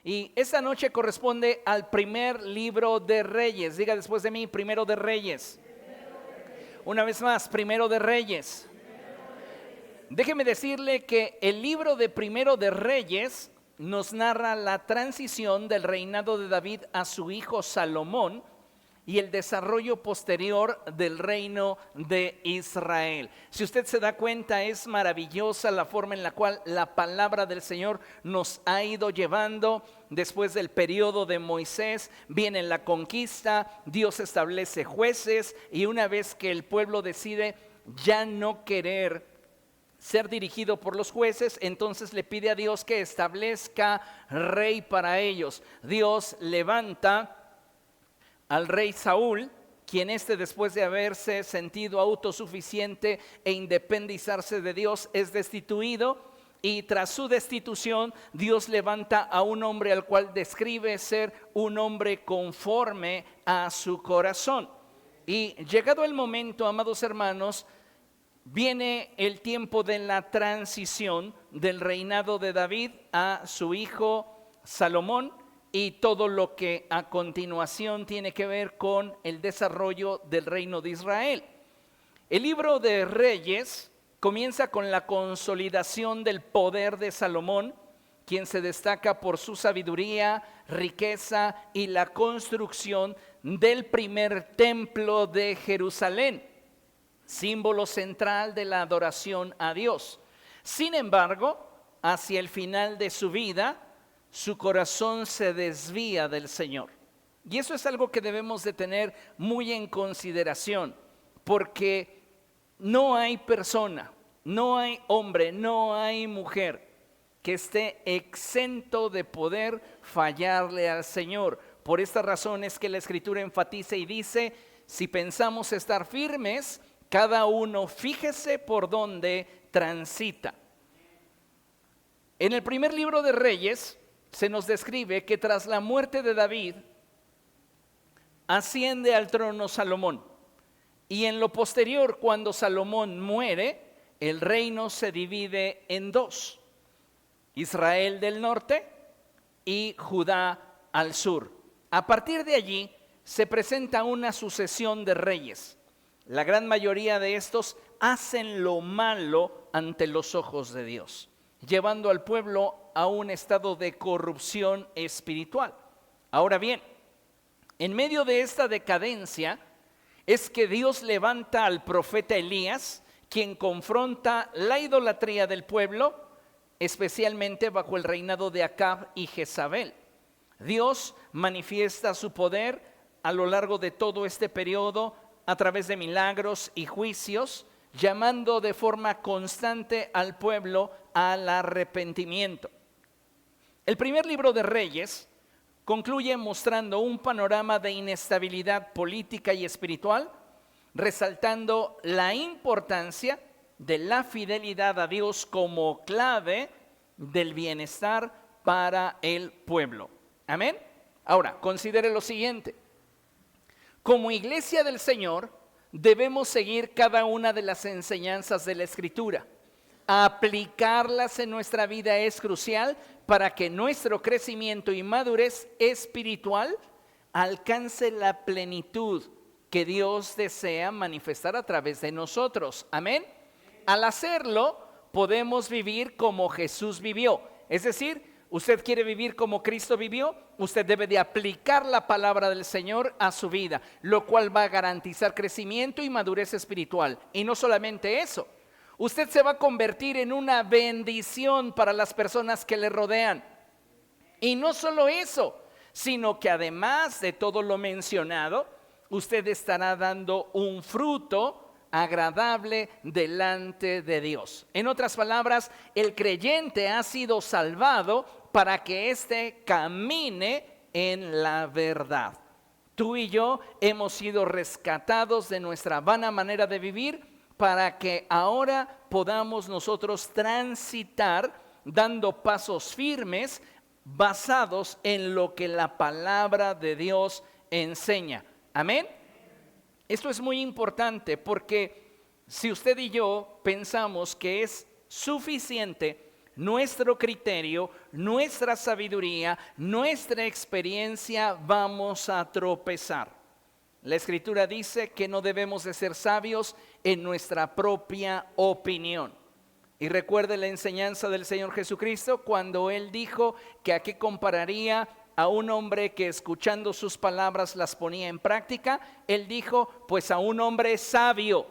Y esta noche corresponde al primer libro de Reyes. Diga después de mí, primero de Reyes. Una vez más, primero de Reyes. Déjeme decirle que el libro de Primero de Reyes nos narra la transición del reinado de David a su hijo Salomón y el desarrollo posterior del reino de Israel. Si usted se da cuenta, es maravillosa la forma en la cual la palabra del Señor nos ha ido llevando. Después del periodo de Moisés viene la conquista, Dios establece jueces y una vez que el pueblo decide ya no querer ser dirigido por los jueces, entonces le pide a Dios que establezca rey para ellos. Dios levanta al rey Saúl, quien después de haberse sentido autosuficiente e independizarse de Dios, es destituido. Y tras su destitución, Dios levanta a un hombre al cual describe ser un hombre conforme a su corazón. Y llegado el momento, amados hermanos, viene el tiempo de la transición del reinado de David a su hijo Salomón y todo lo que a continuación tiene que ver con el desarrollo del reino de Israel. El libro de Reyes comienza con la consolidación del poder de Salomón, quien se destaca por su sabiduría, riqueza y la construcción del primer templo de Jerusalén, símbolo central de la adoración a Dios. Sin embargo, hacia el final de su vida, su corazón se desvía del Señor. Y eso es algo que debemos de tener muy en consideración, porque no hay persona, no hay hombre, no hay mujer que esté exento de poder fallarle al Señor. Por esta razón es que la Escritura enfatiza y dice, si pensamos estar firmes, cada uno fíjese por dónde transita. En el primer libro de Reyes se nos describe que tras la muerte de David asciende al trono Salomón. Y en lo posterior, cuando Salomón muere, el reino se divide en dos: Israel del norte y Judá al sur. A partir de allí se presenta una sucesión de reyes. La gran mayoría de estos hacen lo malo ante los ojos de Dios, llevando al pueblo a un estado de corrupción espiritual. Ahora bien, en medio de esta decadencia es que Dios levanta al profeta Elías, quien confronta la idolatría del pueblo, especialmente bajo el reinado de Acab y Jezabel. Dios manifiesta su poder a lo largo de todo este periodo a través de milagros y juicios, llamando de forma constante al pueblo al arrepentimiento. El primer libro de Reyes concluye mostrando un panorama de inestabilidad política y espiritual, resaltando la importancia de la fidelidad a Dios como clave del bienestar para el pueblo. Amén. Ahora, considere lo siguiente. Como iglesia del Señor, debemos seguir cada una de las enseñanzas de la Escritura. Aplicarlas en nuestra vida es crucial para que nuestro crecimiento y madurez espiritual alcance la plenitud que Dios desea manifestar a través de nosotros. Amén. Al hacerlo, podemos vivir como Jesús vivió. Es decir, usted quiere vivir como Cristo vivió, usted debe de aplicar la palabra del Señor a su vida, lo cual va a garantizar crecimiento y madurez espiritual. Y no solamente eso, usted se va a convertir en una bendición para las personas que le rodean. Y no solo eso, sino que además de todo lo mencionado, usted estará dando un fruto agradable delante de Dios. En otras palabras, el creyente ha sido salvado para que éste camine en la verdad. Tú y yo hemos sido rescatados de nuestra vana manera de vivir para que ahora podamos nosotros transitar dando pasos firmes basados en lo que la palabra de Dios enseña. Amén. Esto es muy importante porque si usted y yo pensamos que es suficiente nuestro criterio, nuestra sabiduría, nuestra experiencia, vamos a tropezar. La Escritura dice que no debemos de ser sabios en nuestra propia opinión. Y recuerde la enseñanza del Señor Jesucristo cuando Él dijo que a qué compararía a un hombre que escuchando sus palabras las ponía en práctica. Él dijo, pues a un hombre sabio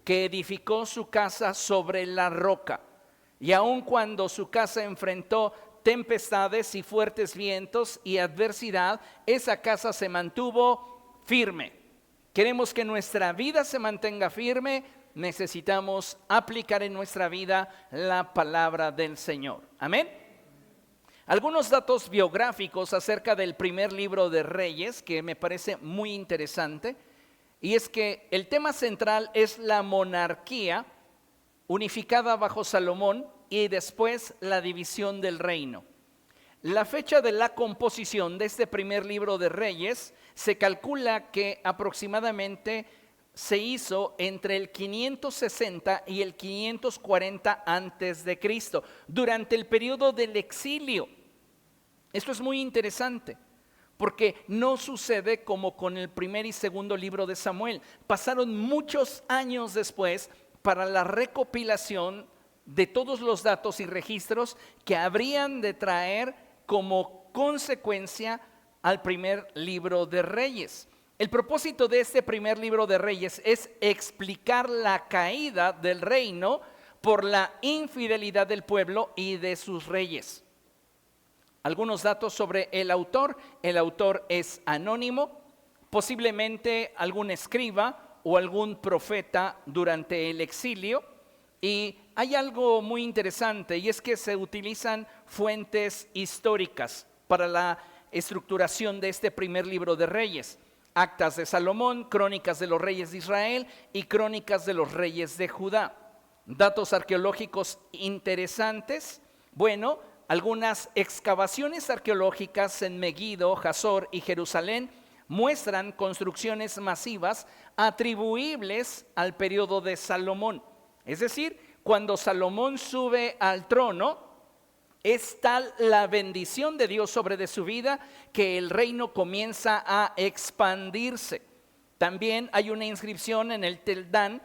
que edificó su casa sobre la roca. Y aun cuando su casa enfrentó tempestades y fuertes vientos y adversidad, esa casa se mantuvo firme. Queremos que nuestra vida se mantenga firme, necesitamos aplicar en nuestra vida la palabra del Señor. Amén. Algunos datos biográficos acerca del primer libro de Reyes que me parece muy interesante, y es que el tema central es la monarquía unificada bajo Salomón y después la división del reino. La fecha de la composición de este primer libro de Reyes se calcula que aproximadamente se hizo entre el 560 y el 540 antes de Cristo, durante el periodo del exilio. Esto es muy interesante, porque no sucede como con el primer y segundo libro de Samuel. Pasaron muchos años después para la recopilación de todos los datos y registros que habrían de traer como consecuencia al primer libro de Reyes. El propósito de este primer libro de Reyes es explicar la caída del reino por la infidelidad del pueblo y de sus reyes. Algunos datos sobre el autor. El autor es anónimo, posiblemente algún escriba o algún profeta durante el exilio. Y hay algo muy interesante, y es que se utilizan fuentes históricas para la estructuración de este primer libro de Reyes. Actas de Salomón, Crónicas de los Reyes de Israel y Crónicas de los Reyes de Judá. Datos arqueológicos interesantes. Bueno, algunas excavaciones arqueológicas en Megiddo, Hazor y Jerusalén muestran construcciones masivas atribuibles al periodo de Salomón. Es decir, cuando Salomón sube al trono, es tal la bendición de Dios sobre de su vida que el reino comienza a expandirse. También hay una inscripción en el Tel Dan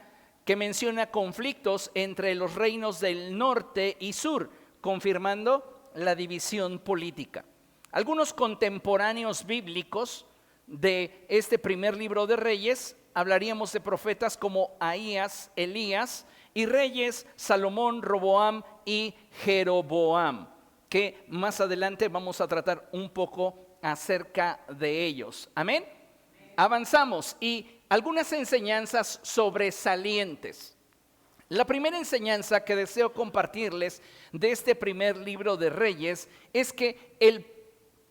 que menciona conflictos entre los reinos del norte y sur, confirmando la división política. Algunos contemporáneos bíblicos de este primer libro de Reyes, hablaríamos de profetas como Ahías, Elías, y reyes Salomón, Roboam y Jeroboam, que más adelante vamos a tratar un poco acerca de ellos. Amén. Avanzamos y algunas enseñanzas sobresalientes. La primera enseñanza que deseo compartirles de este primer libro de Reyes es que el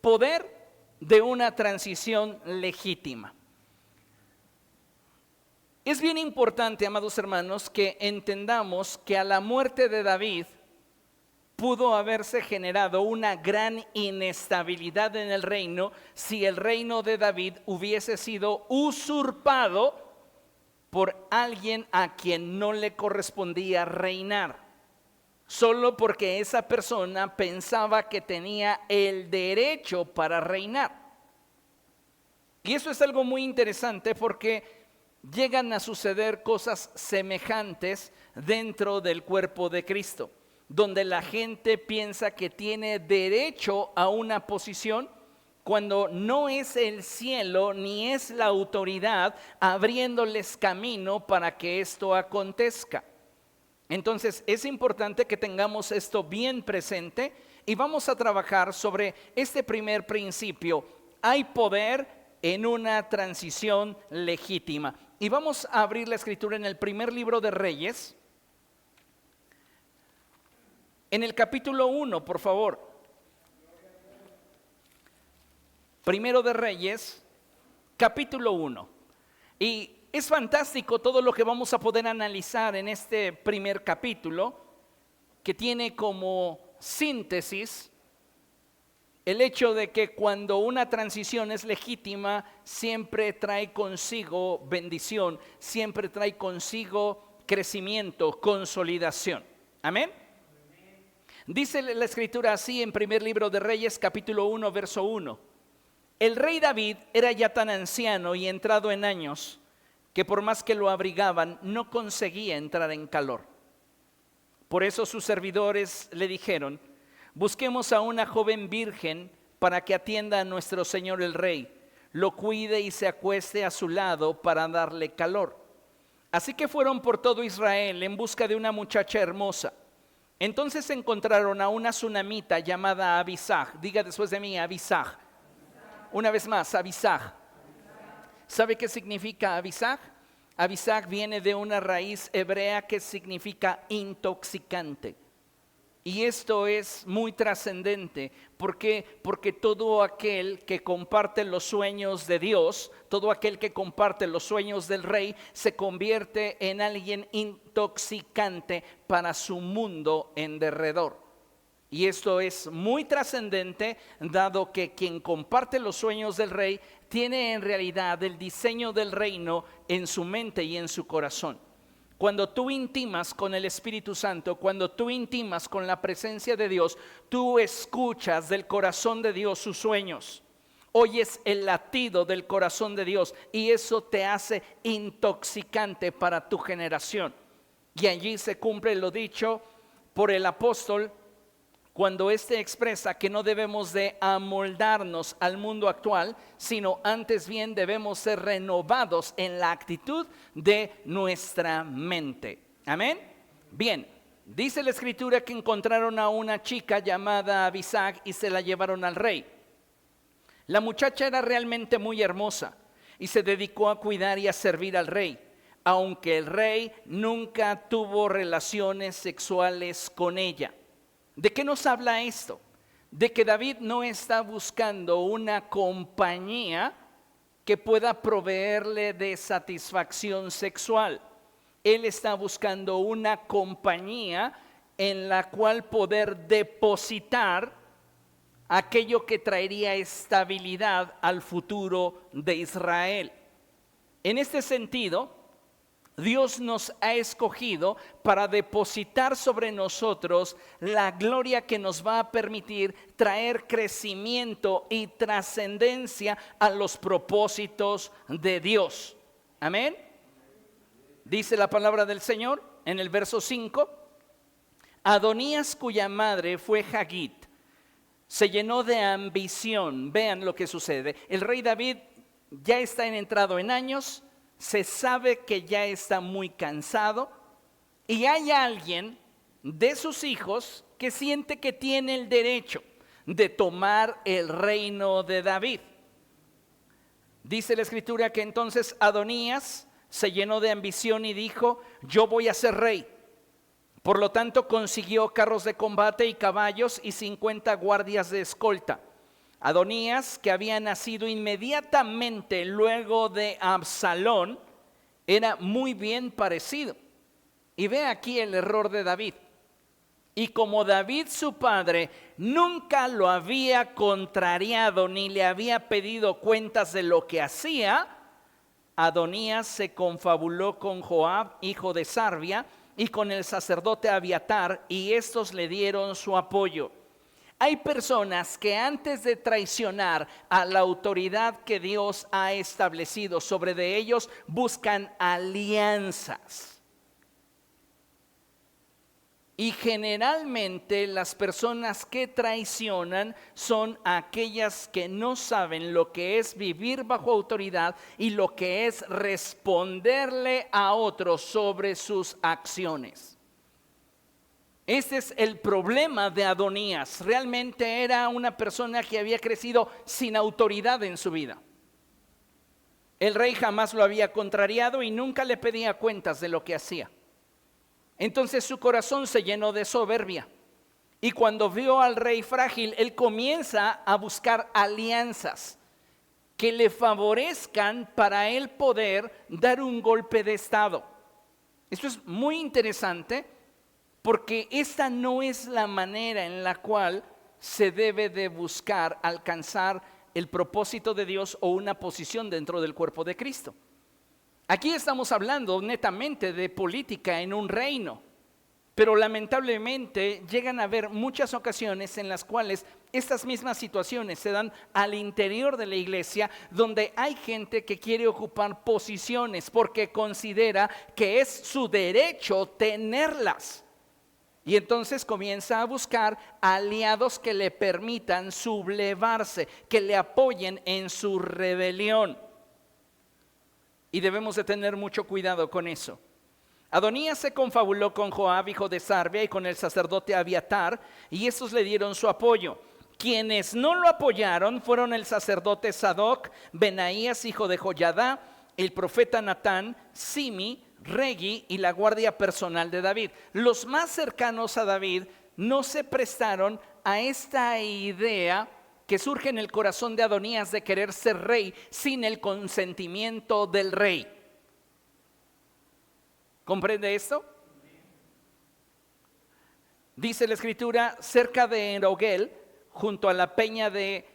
poder de una transición legítima. Es bien importante, amados hermanos, que entendamos que a la muerte de David pudo haberse generado una gran inestabilidad en el reino si el reino de David hubiese sido usurpado por alguien a quien no le correspondía reinar, solo porque esa persona pensaba que tenía el derecho para reinar. Y eso es algo muy interesante porque llegan a suceder cosas semejantes dentro del cuerpo de Cristo, donde la gente piensa que tiene derecho a una posición cuando no es el cielo ni es la autoridad abriéndoles camino para que esto acontezca. Entonces es importante que tengamos esto bien presente y vamos a trabajar sobre este primer principio. Hay poder en una transición legítima. Y vamos a abrir la escritura en el primer libro de Reyes, en el capítulo 1, por favor. Primero de Reyes, capítulo 1. Y es fantástico todo lo que vamos a poder analizar en este primer capítulo, que tiene como síntesis el hecho de que cuando una transición es legítima, siempre trae consigo bendición, siempre trae consigo crecimiento, consolidación. Amén. Dice la escritura así en primer libro de Reyes, capítulo 1, verso 1. El rey David era ya tan anciano y entrado en años que por más que lo abrigaban, no conseguía entrar en calor. Por eso sus servidores le dijeron: busquemos a una joven virgen para que atienda a nuestro señor el rey, lo cuide y se acueste a su lado para darle calor. Así que fueron por todo Israel en busca de una muchacha hermosa. Entonces encontraron a una sunamita llamada Abisag. Diga después de mí, Abisag. Una vez más, Abisag. ¿Sabe qué significa Abisag? Abisag viene de una raíz hebrea que significa intoxicante. Y esto es muy trascendente. ¿Por qué? Porque todo aquel que comparte los sueños de Dios, todo aquel que comparte los sueños del rey, se convierte en alguien intoxicante para su mundo en derredor. Y esto es muy trascendente, dado que quien comparte los sueños del rey tiene en realidad el diseño del reino en su mente y en su corazón. Cuando tú intimas con el Espíritu Santo, cuando tú intimas con la presencia de Dios, tú escuchas del corazón de Dios sus sueños. Oyes el latido del corazón de Dios y eso te hace intoxicante para tu generación. Y allí se cumple lo dicho por el apóstol cuando éste expresa que no debemos de amoldarnos al mundo actual, sino antes bien debemos ser renovados en la actitud de nuestra mente. Amén. Bien, dice la escritura que encontraron a una chica llamada Abisag y se la llevaron al rey. La muchacha era realmente muy hermosa y se dedicó a cuidar y a servir al rey, aunque el rey nunca tuvo relaciones sexuales con ella. ¿De qué nos habla esto? De que David no está buscando una compañía que pueda proveerle de satisfacción sexual. Él está buscando una compañía en la cual poder depositar aquello que traería estabilidad al futuro de Israel. En este sentido, Dios nos ha escogido para depositar sobre nosotros la gloria que nos va a permitir traer crecimiento y trascendencia a los propósitos de Dios. Amén. Dice la palabra del Señor en el verso 5. Adonías, cuya madre fue Hagit, se llenó de ambición. Vean lo que sucede. El rey David ya está entrado en años. Se sabe que ya está muy cansado y hay alguien de sus hijos que siente que tiene el derecho de tomar el reino de David. Dice la escritura que entonces Adonías se llenó de ambición y dijo: yo voy a ser rey. Por lo tanto consiguió carros de combate y caballos y 50 guardias de escolta. Adonías, que había nacido inmediatamente luego de Absalón, era muy bien parecido. Y ve aquí el error de David. Y como David su padre nunca lo había contrariado ni le había pedido cuentas de lo que hacía, Adonías se confabuló con Joab, hijo de Sarvia, y con el sacerdote Abiatar, y estos le dieron su apoyo. Hay personas que antes de traicionar a la autoridad que Dios ha establecido sobre de ellos, buscan alianzas. Y generalmente las personas que traicionan son aquellas que no saben lo que es vivir bajo autoridad y lo que es responderle a otros sobre sus acciones. Este es el problema de Adonías. Realmente era una persona que había crecido sin autoridad en su vida. El rey jamás lo había contrariado y nunca le pedía cuentas de lo que hacía. Entonces su corazón se llenó de soberbia. Y cuando vio al rey frágil, él comienza a buscar alianzas que le favorezcan para él poder dar un golpe de estado. Esto es muy interesante, porque esta no es la manera en la cual se debe de buscar alcanzar el propósito de Dios o una posición dentro del cuerpo de Cristo. Aquí estamos hablando netamente de política en un reino. Pero lamentablemente llegan a haber muchas ocasiones en las cuales estas mismas situaciones se dan al interior de la iglesia, donde hay gente que quiere ocupar posiciones porque considera que es su derecho tenerlas. Y entonces comienza a buscar aliados que le permitan sublevarse, que le apoyen en su rebelión. Y debemos de tener mucho cuidado con eso. Adonías se confabuló con Joab, hijo de Sarvia, y con el sacerdote Abiatar, y estos le dieron su apoyo. Quienes no lo apoyaron fueron el sacerdote Sadoc, Benaías, hijo de Joyadá, el profeta Natán, Simi, Regi y la guardia personal de David. Los más cercanos a David no se prestaron a esta idea que surge en el corazón de Adonías de querer ser rey sin el consentimiento del rey. ¿Comprende esto? Dice la escritura, cerca de Enrogel, junto a la peña de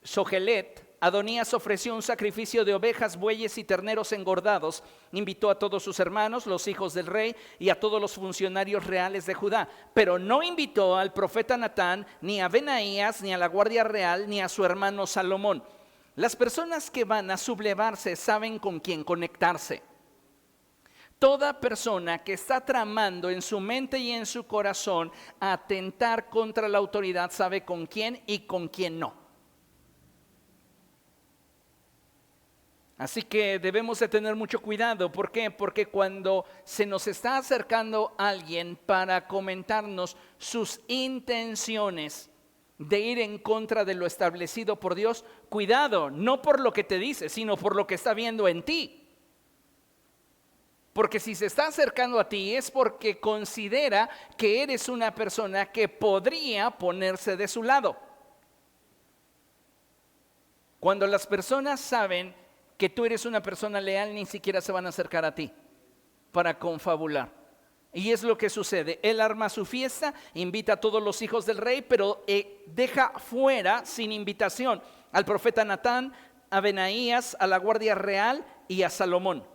Sogelet, Adonías ofreció un sacrificio de ovejas, bueyes y terneros engordados. Invitó a todos sus hermanos, los hijos del rey, y a todos los funcionarios reales de Judá. Pero no invitó al profeta Natán, ni a Benaías, ni a la guardia real, ni a su hermano Salomón. Las personas que van a sublevarse saben con quién conectarse. Toda persona que está tramando en su mente y en su corazón atentar contra la autoridad sabe con quién y con quién no. Así que debemos de tener mucho cuidado. ¿Por qué? Porque cuando se nos está acercando alguien para comentarnos sus intenciones de ir en contra de lo establecido por Dios, cuidado, no por lo que te dice, sino por lo que está viendo en ti. Porque si se está acercando a ti es porque considera que eres una persona que podría ponerse de su lado. Cuando las personas saben que tú eres una persona leal, ni siquiera se van a acercar a ti para confabular. Y es lo que sucede. Él arma su fiesta, invita a todos los hijos del rey, pero deja fuera sin invitación al profeta Natán, a Benaías, a la guardia real y a Salomón.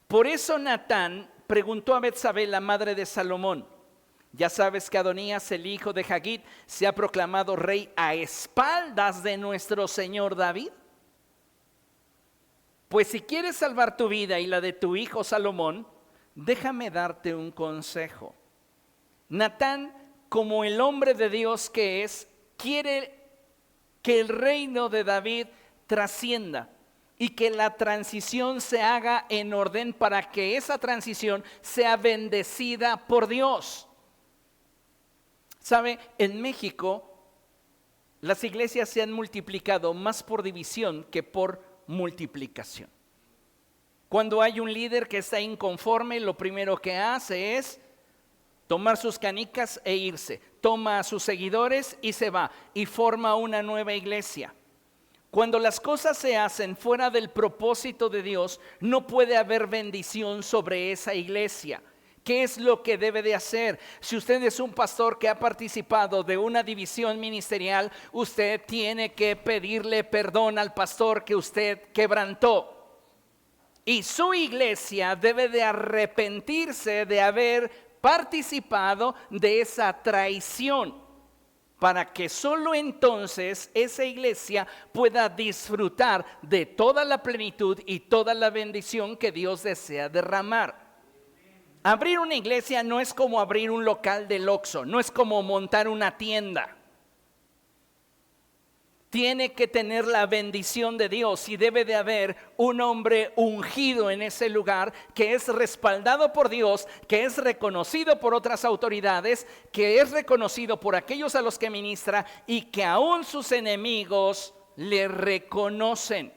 Por eso Natán preguntó a Betsabé, la madre de Salomón: ya sabes que Adonías, el hijo de Hagit, se ha proclamado rey a espaldas de nuestro señor David. Pues si quieres salvar tu vida y la de tu hijo Salomón, déjame darte un consejo. Natán, como el hombre de Dios que es, quiere que el reino de David trascienda y que la transición se haga en orden para que esa transición sea bendecida por Dios. ¿Sabe? En México las iglesias se han multiplicado más por división que por multiplicación. Cuando hay un líder que está inconforme, lo primero que hace es tomar sus canicas e irse. Toma a sus seguidores y se va y forma una nueva iglesia. Cuando las cosas se hacen fuera del propósito de Dios, no puede haber bendición sobre esa iglesia. ¿Qué es lo que debe de hacer? Si usted es un pastor que ha participado de una división ministerial, usted tiene que pedirle perdón al pastor que usted quebrantó. Y su iglesia debe de arrepentirse de haber participado de esa traición, para que solo entonces esa iglesia pueda disfrutar de toda la plenitud y toda la bendición que Dios desea derramar. Abrir una iglesia no es como abrir un local del Oxxo, no es como montar una tienda. Tiene que tener la bendición de Dios y debe de haber un hombre ungido en ese lugar que es respaldado por Dios, que es reconocido por otras autoridades, que es reconocido por aquellos a los que ministra y que aún sus enemigos le reconocen.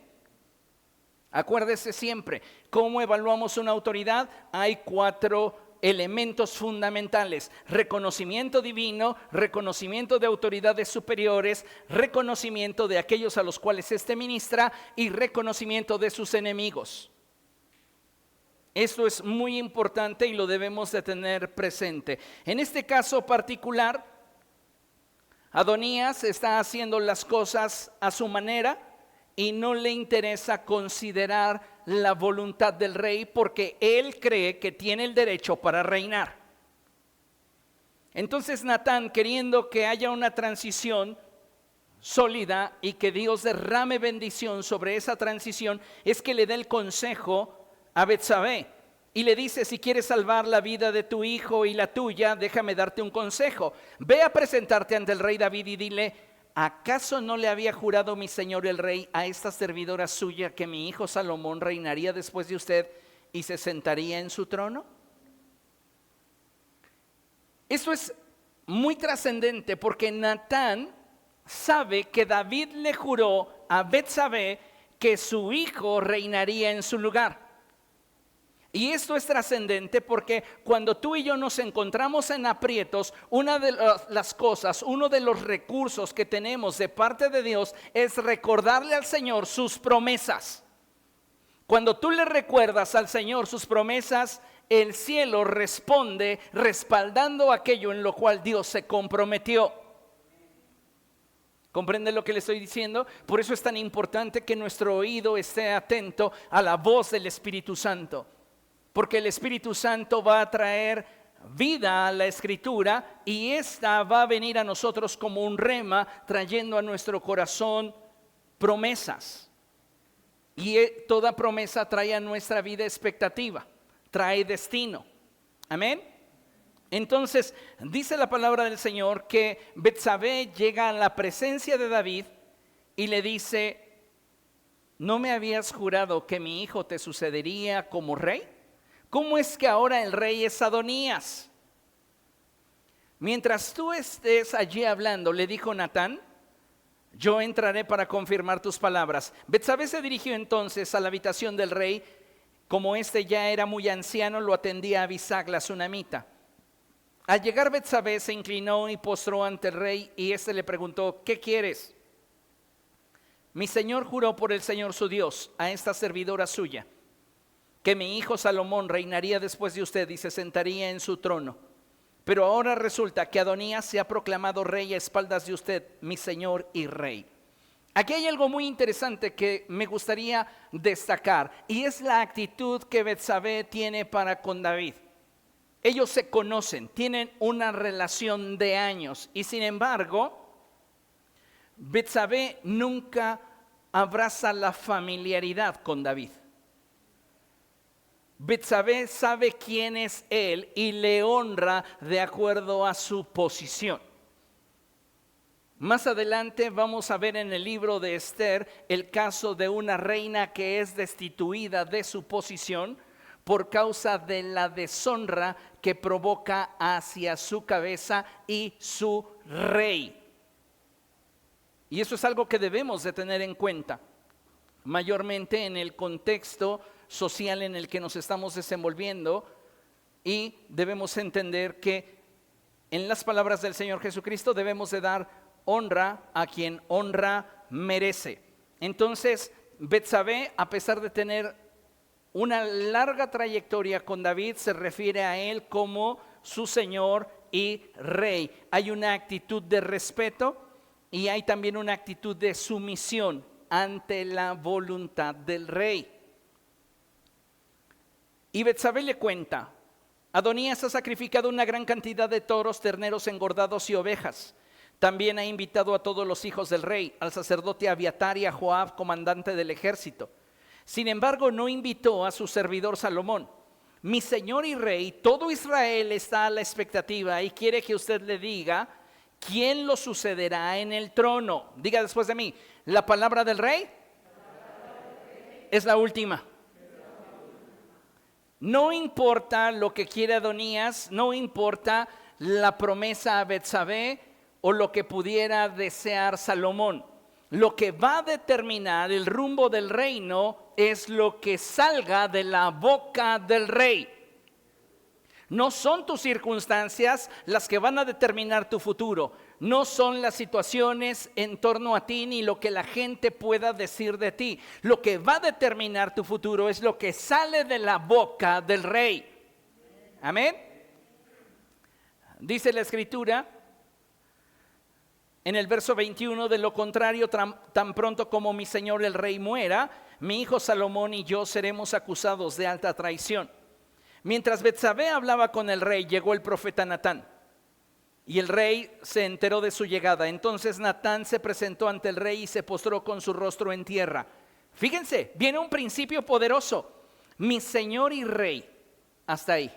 Acuérdese siempre, ¿cómo evaluamos una autoridad? Hay 4 elementos fundamentales: reconocimiento divino, reconocimiento de autoridades superiores, reconocimiento de aquellos a los cuales éste ministra y reconocimiento de sus enemigos. Esto es muy importante y lo debemos de tener presente. En este caso particular, Adonías está haciendo las cosas a su manera y no le interesa considerar la voluntad del rey porque él cree que tiene el derecho para reinar. Entonces Natán, queriendo que haya una transición sólida y que Dios derrame bendición sobre esa transición, es que le da el consejo a Betsabé y le dice: si quieres salvar la vida de tu hijo y la tuya, déjame darte un consejo. Ve a presentarte ante el rey David y dile: ¿acaso no le había jurado mi señor el rey a esta servidora suya que mi hijo Salomón reinaría después de usted y se sentaría en su trono? Eso es muy trascendente, porque Natán sabe que David le juró a Betsabé que su hijo reinaría en su lugar. Y esto es trascendente porque cuando tú y yo nos encontramos en aprietos, una de las cosas, uno de los recursos que tenemos de parte de Dios es recordarle al Señor sus promesas. Cuando tú le recuerdas al Señor sus promesas, el cielo responde respaldando aquello en lo cual Dios se comprometió. ¿Comprende lo que le estoy diciendo? Por eso es tan importante que nuestro oído esté atento a la voz del Espíritu Santo. Porque el Espíritu Santo va a traer vida a la Escritura y esta va a venir a nosotros como un rema, trayendo a nuestro corazón promesas. Y toda promesa trae a nuestra vida expectativa, trae destino. Amén. Entonces dice la palabra del Señor que Betsabé llega a la presencia de David y le dice: ¿no me habías jurado que mi hijo te sucedería como rey? ¿Cómo es que ahora el rey es Adonías? Mientras tú estés allí hablando, le dijo Natán, yo entraré para confirmar tus palabras. Betsabé se dirigió entonces a la habitación del rey. Como éste ya era muy anciano, lo atendía Abisag la sunamita. Al llegar Betsabé se inclinó y postró ante el rey, y éste le preguntó: ¿qué quieres? Mi señor juró por el Señor su Dios a esta servidora suya que mi hijo Salomón reinaría después de usted y se sentaría en su trono. Pero ahora resulta que Adonías se ha proclamado rey a espaldas de usted, mi señor y rey. Aquí hay algo muy interesante que me gustaría destacar, y es la actitud que Betsabé tiene para con David. Ellos se conocen, tienen una relación de años, y sin embargo, Betsabé nunca abraza la familiaridad con David. Betsabé sabe quién es él y le honra de acuerdo a su posición. Más adelante vamos a ver en el libro de Esther el caso de una reina que es destituida de su posición por causa de la deshonra que provoca hacia su cabeza y su rey. Y eso es algo que debemos de tener en cuenta, mayormente en el contexto social en el que nos estamos desenvolviendo, y debemos entender que en las palabras del Señor Jesucristo debemos de dar honra a quien honra merece. Entonces Betsabé, a pesar de tener una larga trayectoria con David, se refiere a él como su señor y rey. Hay una actitud de respeto y hay también una actitud de sumisión ante la voluntad del rey. Y Betsabé le cuenta: Adonías ha sacrificado una gran cantidad de toros, terneros engordados y ovejas. También ha invitado a todos los hijos del rey, al sacerdote Abiatar y a Joab, comandante del ejército. Sin embargo, no invitó a su servidor Salomón. Mi señor y rey, todo Israel está a la expectativa y quiere que usted le diga quién lo sucederá en el trono. Diga después de mí: la palabra del rey es la última. No importa lo que quiere Adonías, no importa la promesa a Betsabé o lo que pudiera desear Salomón. Lo que va a determinar el rumbo del reino es lo que salga de la boca del rey. No son tus circunstancias las que van a determinar tu futuro. No son las situaciones en torno a ti ni lo que la gente pueda decir de ti. Lo que va a determinar tu futuro es lo que sale de la boca del rey. Amén. Dice la Escritura en el verso 21: de lo contrario, tan pronto como mi señor el rey muera, mi hijo Salomón y yo seremos acusados de alta traición. Mientras Betsabé hablaba con el rey, llegó el profeta Natán. Y el rey se enteró de su llegada. Entonces Natán se presentó ante el rey y se postró con su rostro en tierra. Fíjense, viene un principio poderoso. Mi señor y rey. Hasta ahí.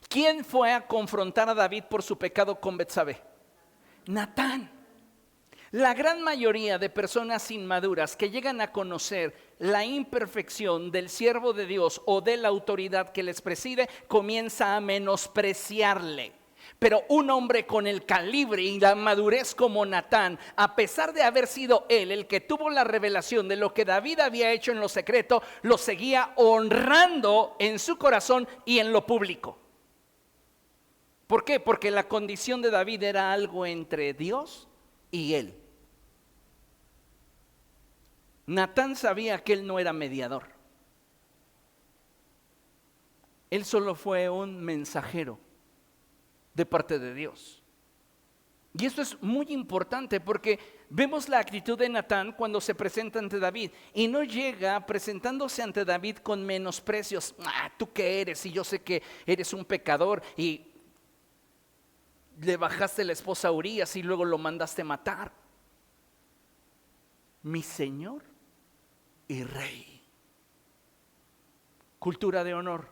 ¿Quién fue a confrontar a David por su pecado con Betsabé? Natán. La gran mayoría de personas inmaduras que llegan a conocer la imperfección del siervo de Dios o de la autoridad que les preside, comienza a menospreciarle. Pero un hombre con el calibre y la madurez como Natán, a pesar de haber sido él el que tuvo la revelación de lo que David había hecho en lo secreto, lo seguía honrando en su corazón y en lo público. ¿Por qué? Porque la condición de David era algo entre Dios y él. Natán sabía que él no era mediador. Él solo fue un mensajero de parte de Dios. Y esto es muy importante porque vemos la actitud de Natán cuando se presenta ante David y no llega presentándose ante David con menosprecios. ¿Tú qué eres? Y yo sé que eres un pecador y le bajaste la esposa a Urías y luego lo mandaste matar. Mi señor y rey. Cultura de honor.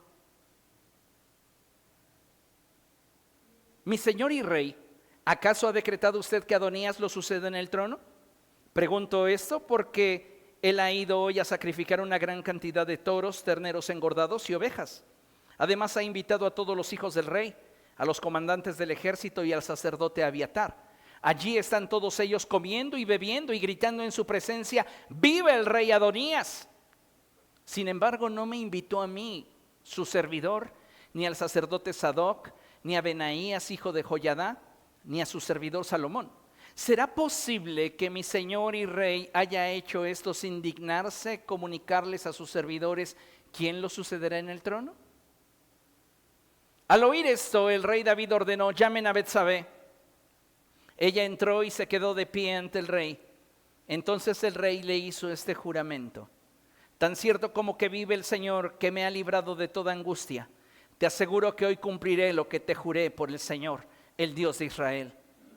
Mi señor y rey, ¿acaso ha decretado usted que Adonías lo suceda en el trono? Pregunto esto porque él ha ido hoy a sacrificar una gran cantidad de toros, terneros engordados y ovejas. Además ha invitado a todos los hijos del rey, a los comandantes del ejército y al sacerdote Abiatar. Allí están todos ellos comiendo y bebiendo y gritando en su presencia: ¡viva el rey Adonías! Sin embargo, no me invitó a mí, su servidor, ni al sacerdote Sadoc, ni a Benaías, hijo de Joiada, ni a su servidor Salomón. ¿Será posible que mi señor y rey haya hecho esto sin dignarse comunicarles a sus servidores quién lo sucederá en el trono? Al oír esto, el rey David ordenó: llamen a Betsabé. Ella entró y se quedó de pie ante el rey. Entonces el rey le hizo este juramento: tan cierto como que vive el Señor, que me ha librado de toda angustia, te aseguro que hoy cumpliré lo que te juré por el Señor, el Dios de Israel.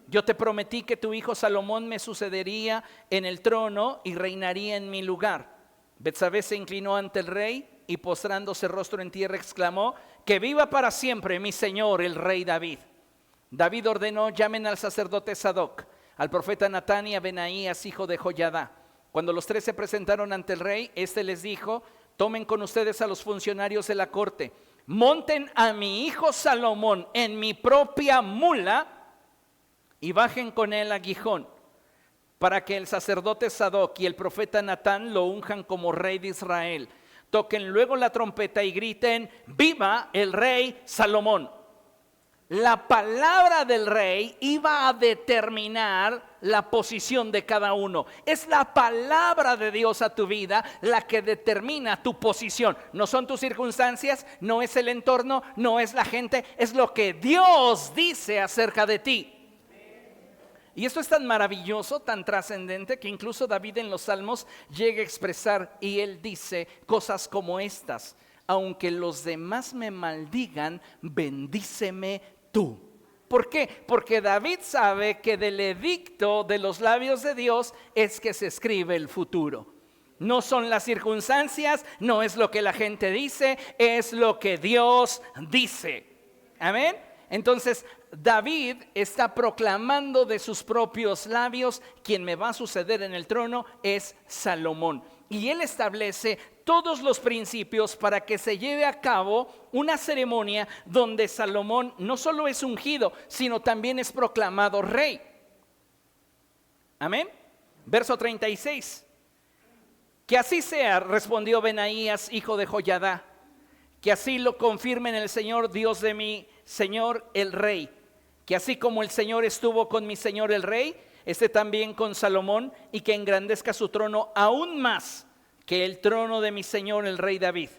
Yo te prometí que tu hijo Salomón me sucedería en el trono y reinaría en mi lugar. Betsabé se inclinó ante el rey y postrándose rostro en tierra exclamó: que viva para siempre mi señor el rey David. David ordenó: llamen al sacerdote Sadoc, al profeta Natán y a Benaías, hijo de Joiada. Cuando los tres se presentaron ante el rey, éste les dijo: tomen con ustedes a los funcionarios de la corte, monten a mi hijo Salomón en mi propia mula y bajen con él a Gijón, para que el sacerdote Sadoc y el profeta Natán lo unjan como rey de Israel. Toquen luego la trompeta y griten: ¡viva el rey Salomón! La palabra del rey iba a determinar la posición de cada uno. Es la palabra de Dios a tu vida la que determina tu posición. No son tus circunstancias, no es el entorno, no es la gente, es lo que Dios dice acerca de ti. Y esto es tan maravilloso, tan trascendente, que incluso David en los Salmos llega a expresar, y él dice cosas como estas: aunque los demás me maldigan, bendíceme tú. ¿Por qué? Porque David sabe que del edicto de los labios de Dios es que se escribe el futuro. No son las circunstancias, no es lo que la gente dice, es lo que Dios dice. Amén. Entonces David está proclamando de sus propios labios: quien me va a suceder en el trono es Salomón. Y él establece todos los principios para que se lleve a cabo una ceremonia donde Salomón no solo es ungido, sino también es proclamado rey. Amén. Verso 36. Que así sea, respondió Benaías, hijo de Joiada, que así lo confirmen el Señor, Dios de mi Señor el rey, que así como el Señor estuvo con mi Señor el rey, esté también con Salomón, y que engrandezca su trono aún más que el trono de mi Señor el rey David.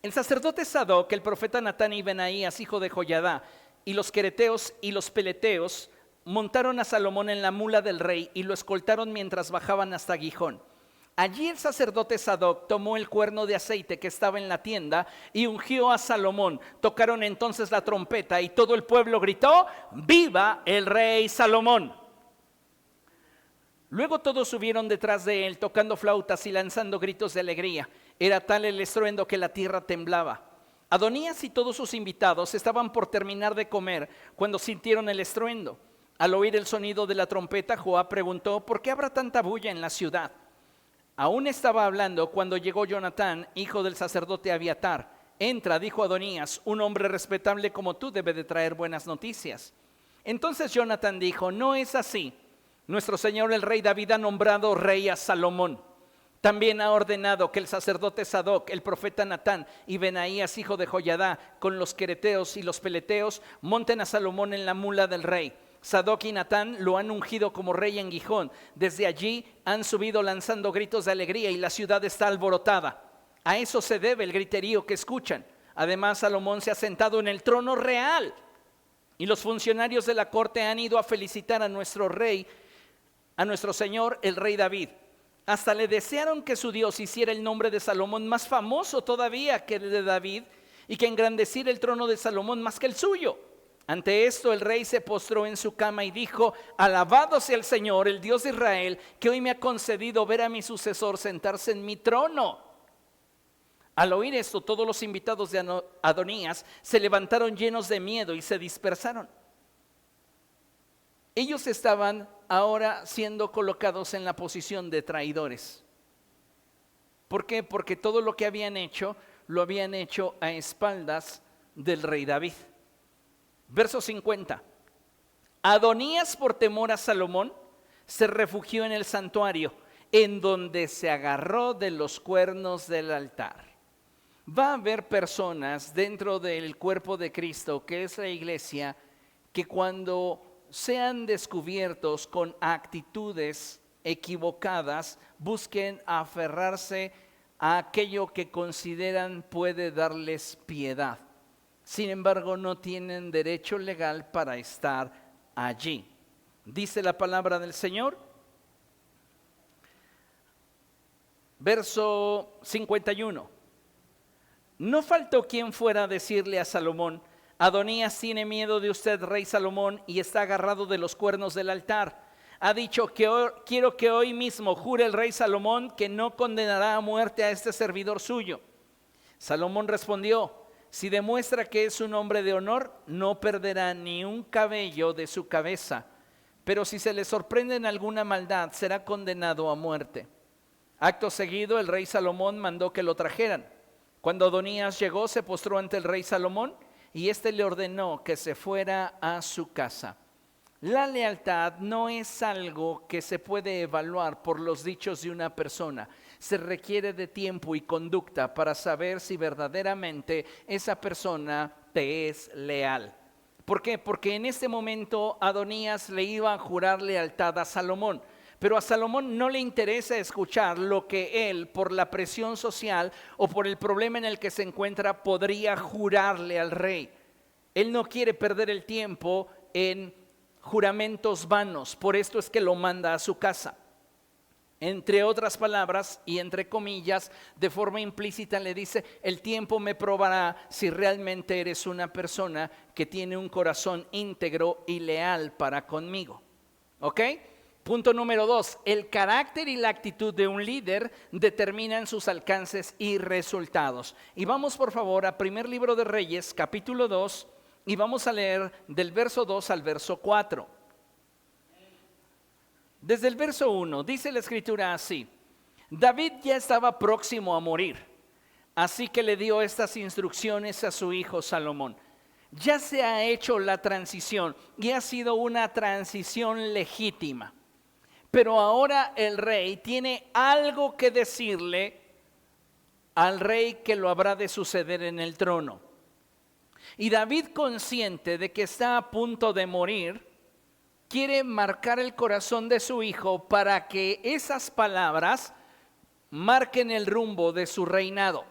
El sacerdote Sadoc, el profeta Natán y Benaías, hijo de Joiada, y los quereteos y los peleteos montaron a Salomón en la mula del rey y lo escoltaron mientras bajaban hasta Gijón. Allí el sacerdote Sadoc tomó el cuerno de aceite que estaba en la tienda y ungió a Salomón. Tocaron entonces la trompeta y todo el pueblo gritó: ¡Viva el rey Salomón! Luego todos subieron detrás de él, tocando flautas y lanzando gritos de alegría. Era tal el estruendo que la tierra temblaba. Adonías y todos sus invitados estaban por terminar de comer cuando sintieron el estruendo. Al oír el sonido de la trompeta, Joab preguntó: ¿por qué habrá tanta bulla en la ciudad? Aún estaba hablando cuando llegó Jonatán, hijo del sacerdote Abiatar. Entra, dijo Adonías, un hombre respetable como tú debe de traer buenas noticias. Entonces Jonatán dijo: no es así. Nuestro señor el rey David ha nombrado rey a Salomón. También ha ordenado que el sacerdote Sadoc, el profeta Natán y Benaías, hijo de Joiadá, con los quereteos y los peleteos, monten a Salomón en la mula del rey. Sadoc y Natán lo han ungido como rey en Gijón. Desde allí han subido lanzando gritos de alegría y la ciudad está alborotada. A eso se debe el griterío que escuchan. Además, Salomón se ha sentado en el trono real y los funcionarios de la corte han ido a felicitar a nuestro rey, a nuestro señor el rey David. Hasta le desearon que su Dios hiciera el nombre de Salomón más famoso todavía que el de David y que engrandeciera el trono de Salomón más que el suyo. Ante esto el rey se postró en su cama y dijo: alabado sea el Señor, el Dios de Israel, que hoy me ha concedido ver a mi sucesor sentarse en mi trono. Al oír esto, todos los invitados de Adonías se levantaron llenos de miedo y se dispersaron. Ellos estaban ahora siendo colocados en la posición de traidores. ¿Por qué? Porque todo lo que habían hecho, lo habían hecho a espaldas del rey David. Verso 50. Adonías, por temor a Salomón, se refugió en el santuario, en donde se agarró de los cuernos del altar. Va a haber personas dentro del cuerpo de Cristo, que es la iglesia, que cuando sean descubiertos con actitudes equivocadas, busquen aferrarse a aquello que consideran puede darles piedad. Sin embargo, no tienen derecho legal para estar allí. Dice la palabra del Señor, verso 51. No faltó quien fuera a decirle a Salomón: Adonías tiene miedo de usted, rey Salomón, y está agarrado de los cuernos del altar. Ha dicho que quiero que hoy mismo jure el rey Salomón que no condenará a muerte a este servidor suyo. Salomón respondió: si demuestra que es un hombre de honor, no perderá ni un cabello de su cabeza, pero si se le sorprende en alguna maldad, será condenado a muerte. Acto seguido, el rey Salomón mandó que lo trajeran. Cuando Adonías llegó, se postró ante el rey Salomón y éste le ordenó que se fuera a su casa. La lealtad no es algo que se puede evaluar por los dichos de una persona. Se requiere de tiempo y conducta para saber si verdaderamente esa persona te es leal. ¿Por qué? Porque en este momento Adonías le iba a jurar lealtad a Salomón. Pero a Salomón no le interesa escuchar lo que él, por la presión social o por el problema en el que se encuentra, podría jurarle al rey. Él no quiere perder el tiempo en juramentos vanos, por esto es que lo manda a su casa. Entre otras palabras y entre comillas, de forma implícita le dice: el tiempo me probará si realmente eres una persona que tiene un corazón íntegro y leal para conmigo. ¿Ok? Punto número 2, el carácter y la actitud de un líder determinan sus alcances y resultados. Y vamos por favor a primer libro de Reyes, capítulo 2, y vamos a leer del verso 2 al verso 4. Desde el verso 1 dice la escritura así: David ya estaba próximo a morir, así que le dio estas instrucciones a su hijo Salomón. Ya se ha hecho la transición y ha sido una transición legítima. Pero ahora el rey tiene algo que decirle al rey que lo habrá de suceder en el trono. Y David, consciente de que está a punto de morir, quiere marcar el corazón de su hijo para que esas palabras marquen el rumbo de su reinado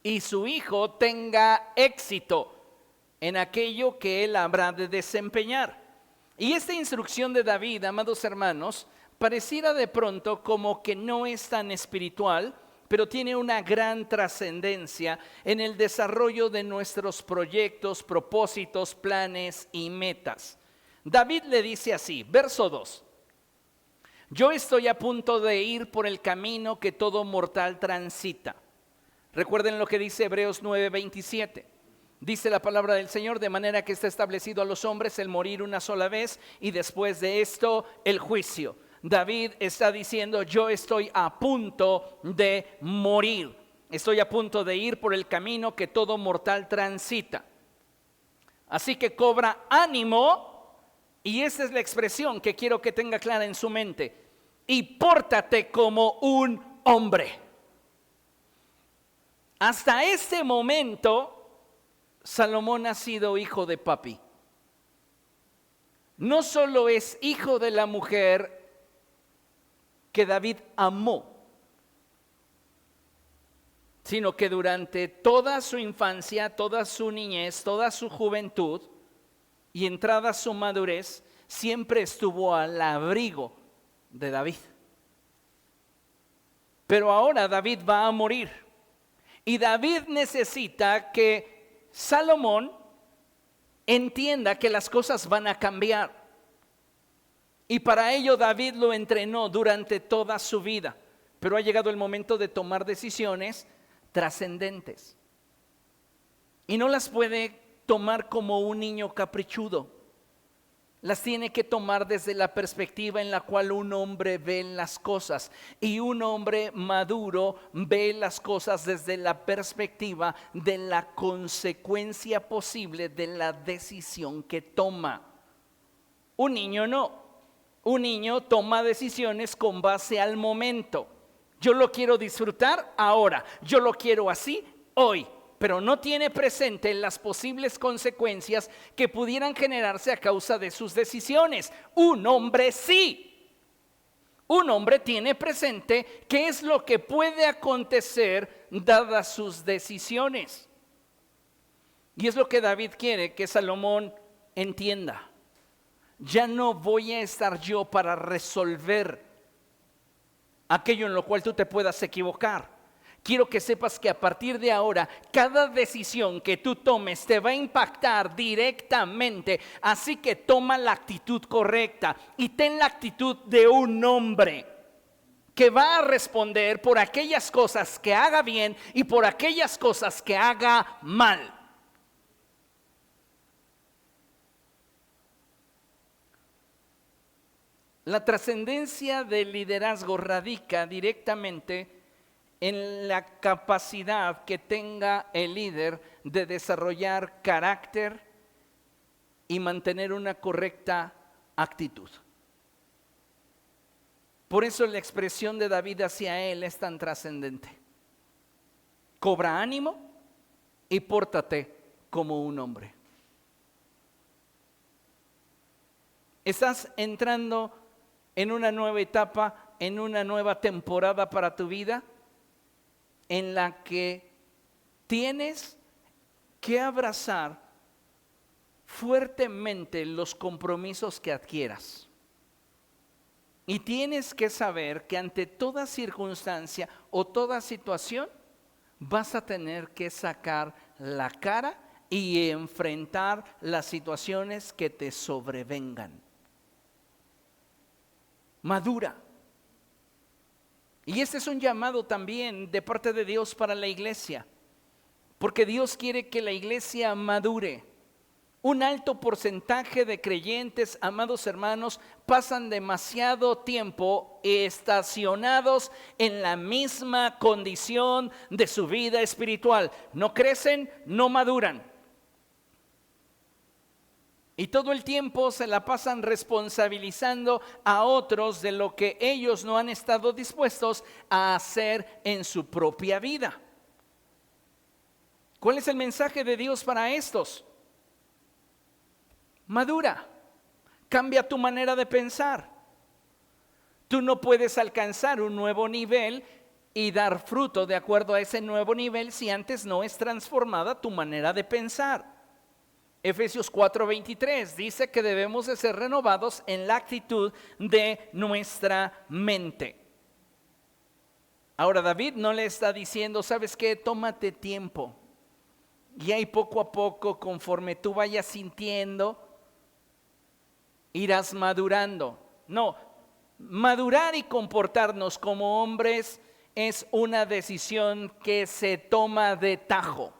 y su hijo tenga éxito en aquello que él habrá de desempeñar. Y esta instrucción de David, amados hermanos, pareciera de pronto como que no es tan espiritual, pero tiene una gran trascendencia en el desarrollo de nuestros proyectos, propósitos, planes y metas. David le dice así, verso 2. Yo estoy a punto de ir por el camino que todo mortal transita. Recuerden lo que dice Hebreos 9:27. Dice la palabra del Señor, de manera que está establecido a los hombres el morir una sola vez y después de esto el juicio. David está diciendo, yo estoy a punto de morir. Estoy a punto de ir por el camino que todo mortal transita. Así que cobra ánimo, y esa es la expresión que quiero que tenga clara en su mente. Y pórtate como un hombre. Hasta este momento, Salomón ha sido hijo de papi. No solo es hijo de la mujer que David amó, sino que durante toda su infancia, toda su niñez, toda su juventud y entrada a su madurez, siempre estuvo al abrigo de David. Pero ahora David va a morir y David necesita que Salomón entienda que las cosas van a cambiar. Y para ello David lo entrenó durante toda su vida. Pero ha llegado el momento de tomar decisiones trascendentes. Y no las puede tomar como un niño caprichudo. Las tiene que tomar desde la perspectiva en la cual un hombre ve las cosas. Y un hombre maduro ve las cosas desde la perspectiva de la consecuencia posible de la decisión que toma. Un niño no. Un niño toma decisiones con base al momento. Yo lo quiero disfrutar ahora. Yo lo quiero así hoy. Pero no tiene presente las posibles consecuencias que pudieran generarse a causa de sus decisiones. Un hombre sí. Un hombre tiene presente qué es lo que puede acontecer dadas sus decisiones. Y es lo que David quiere que Salomón entienda. Ya no voy a estar yo para resolver aquello en lo cual tú te puedas equivocar. Quiero que sepas que a partir de ahora, cada decisión que tú tomes te va a impactar directamente. Así que toma la actitud correcta y ten la actitud de un hombre que va a responder por aquellas cosas que haga bien y por aquellas cosas que haga mal. La trascendencia del liderazgo radica directamente en la capacidad que tenga el líder de desarrollar carácter y mantener una correcta actitud. Por eso la expresión de David hacia él es tan trascendente. Cobra ánimo y pórtate como un hombre. Estás entrando en una nueva etapa, en una nueva temporada para tu vida, en la que tienes que abrazar fuertemente los compromisos que adquieras. Y tienes que saber que ante toda circunstancia o toda situación vas a tener que sacar la cara y enfrentar las situaciones que te sobrevengan. Madura. Y este es un llamado también de parte de Dios para la iglesia, porque Dios quiere que la iglesia madure. Un alto porcentaje de creyentes, amados hermanos, pasan demasiado tiempo estacionados en la misma condición de su vida espiritual. No crecen, no maduran. Y todo el tiempo se la pasan responsabilizando a otros de lo que ellos no han estado dispuestos a hacer en su propia vida. ¿Cuál es el mensaje de Dios para estos? Madura, cambia tu manera de pensar. Tú no puedes alcanzar un nuevo nivel y dar fruto de acuerdo a ese nuevo nivel si antes no es transformada tu manera de pensar. Efesios 4:23 dice que debemos de ser renovados en la actitud de nuestra mente. Ahora David no le está diciendo, ¿sabes qué? Tómate tiempo. Y ahí poco a poco, conforme tú vayas sintiendo, irás madurando. No, madurar y comportarnos como hombres es una decisión que se toma de tajo.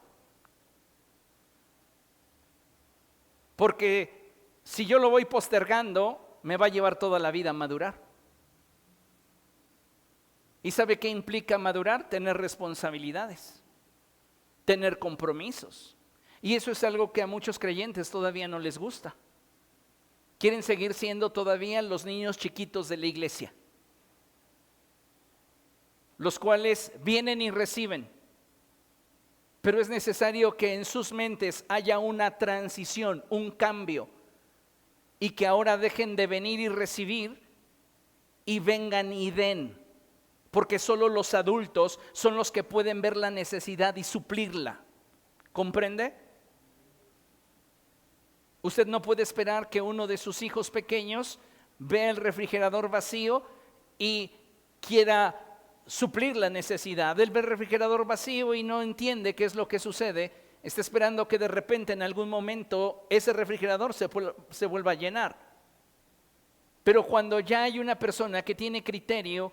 Porque si yo lo voy postergando, me va a llevar toda la vida a madurar. ¿Y sabe qué implica madurar? Tener responsabilidades, tener compromisos. Y eso es algo que a muchos creyentes todavía no les gusta. Quieren seguir siendo todavía los niños chiquitos de la iglesia, los cuales vienen y reciben. Pero es necesario que en sus mentes haya una transición, un cambio, y que ahora dejen de venir y recibir y vengan y den. Porque solo los adultos son los que pueden ver la necesidad y suplirla. ¿Comprende? Usted no puede esperar que uno de sus hijos pequeños vea el refrigerador vacío y quiera suplir la necesidad. Él ve el refrigerador vacío y no entiende qué es lo que sucede. Está esperando que de repente en algún momento ese refrigerador se vuelva a llenar. Pero cuando ya hay una persona que tiene criterio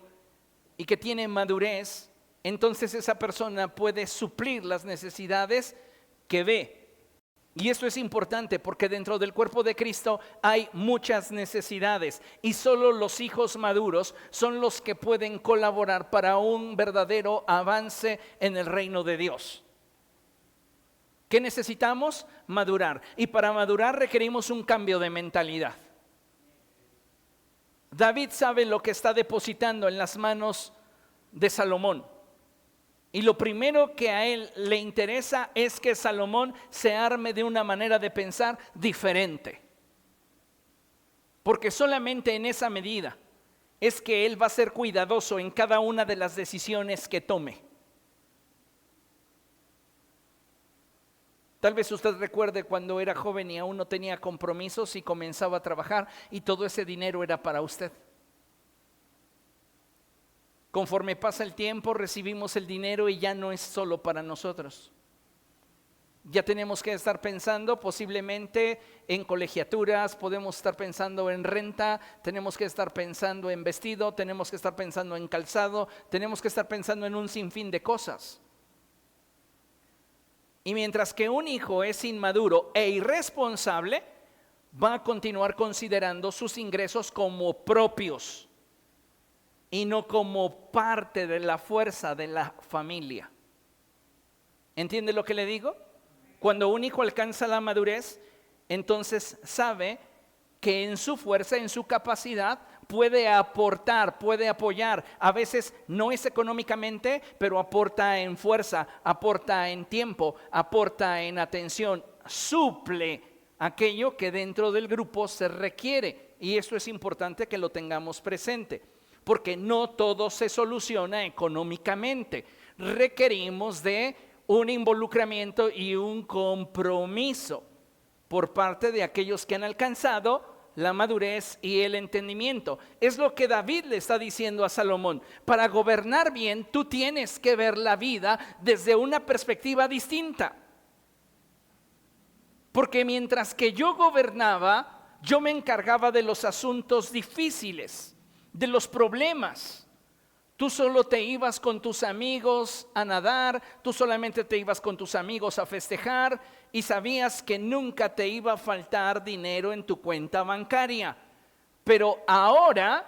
y que tiene madurez, entonces esa persona puede suplir las necesidades que ve. Y esto es importante porque dentro del cuerpo de Cristo hay muchas necesidades y solo los hijos maduros son los que pueden colaborar para un verdadero avance en el reino de Dios. ¿Qué necesitamos? Madurar. Y para madurar requerimos un cambio de mentalidad. David sabe lo que está depositando en las manos de Salomón. Y lo primero que a él le interesa es que Salomón se arme de una manera de pensar diferente. Porque solamente en esa medida es que él va a ser cuidadoso en cada una de las decisiones que tome. Tal vez usted recuerde cuando era joven y aún no tenía compromisos y comenzaba a trabajar y todo ese dinero era para usted. Conforme pasa el tiempo recibimos el dinero y ya no es solo para nosotros. Ya tenemos que estar pensando posiblemente en colegiaturas, podemos estar pensando en renta, tenemos que estar pensando en vestido, tenemos que estar pensando en calzado, tenemos que estar pensando en un sinfín de cosas. Y mientras que un hijo es inmaduro e irresponsable, va a continuar considerando sus ingresos como propios y no como parte de la fuerza de la familia. ¿Entiende lo que le digo? Cuando un hijo alcanza la madurez, entonces sabe que en su fuerza, en su capacidad, puede aportar, puede apoyar. A veces no es económicamente, pero aporta en fuerza, aporta en tiempo, aporta en atención, suple aquello que dentro del grupo se requiere. Y esto es importante que lo tengamos presente, porque no todo se soluciona económicamente. Requerimos de un involucramiento y un compromiso por parte de aquellos que han alcanzado la madurez y el entendimiento. Es lo que David le está diciendo a Salomón. Para gobernar bien, tú tienes que ver la vida desde una perspectiva distinta. Porque mientras que yo gobernaba, yo me encargaba de los asuntos difíciles, de los problemas. Tú solo te ibas con tus amigos a nadar, tú solamente te ibas con tus amigos a festejar y sabías que nunca te iba a faltar dinero en tu cuenta bancaria. Pero ahora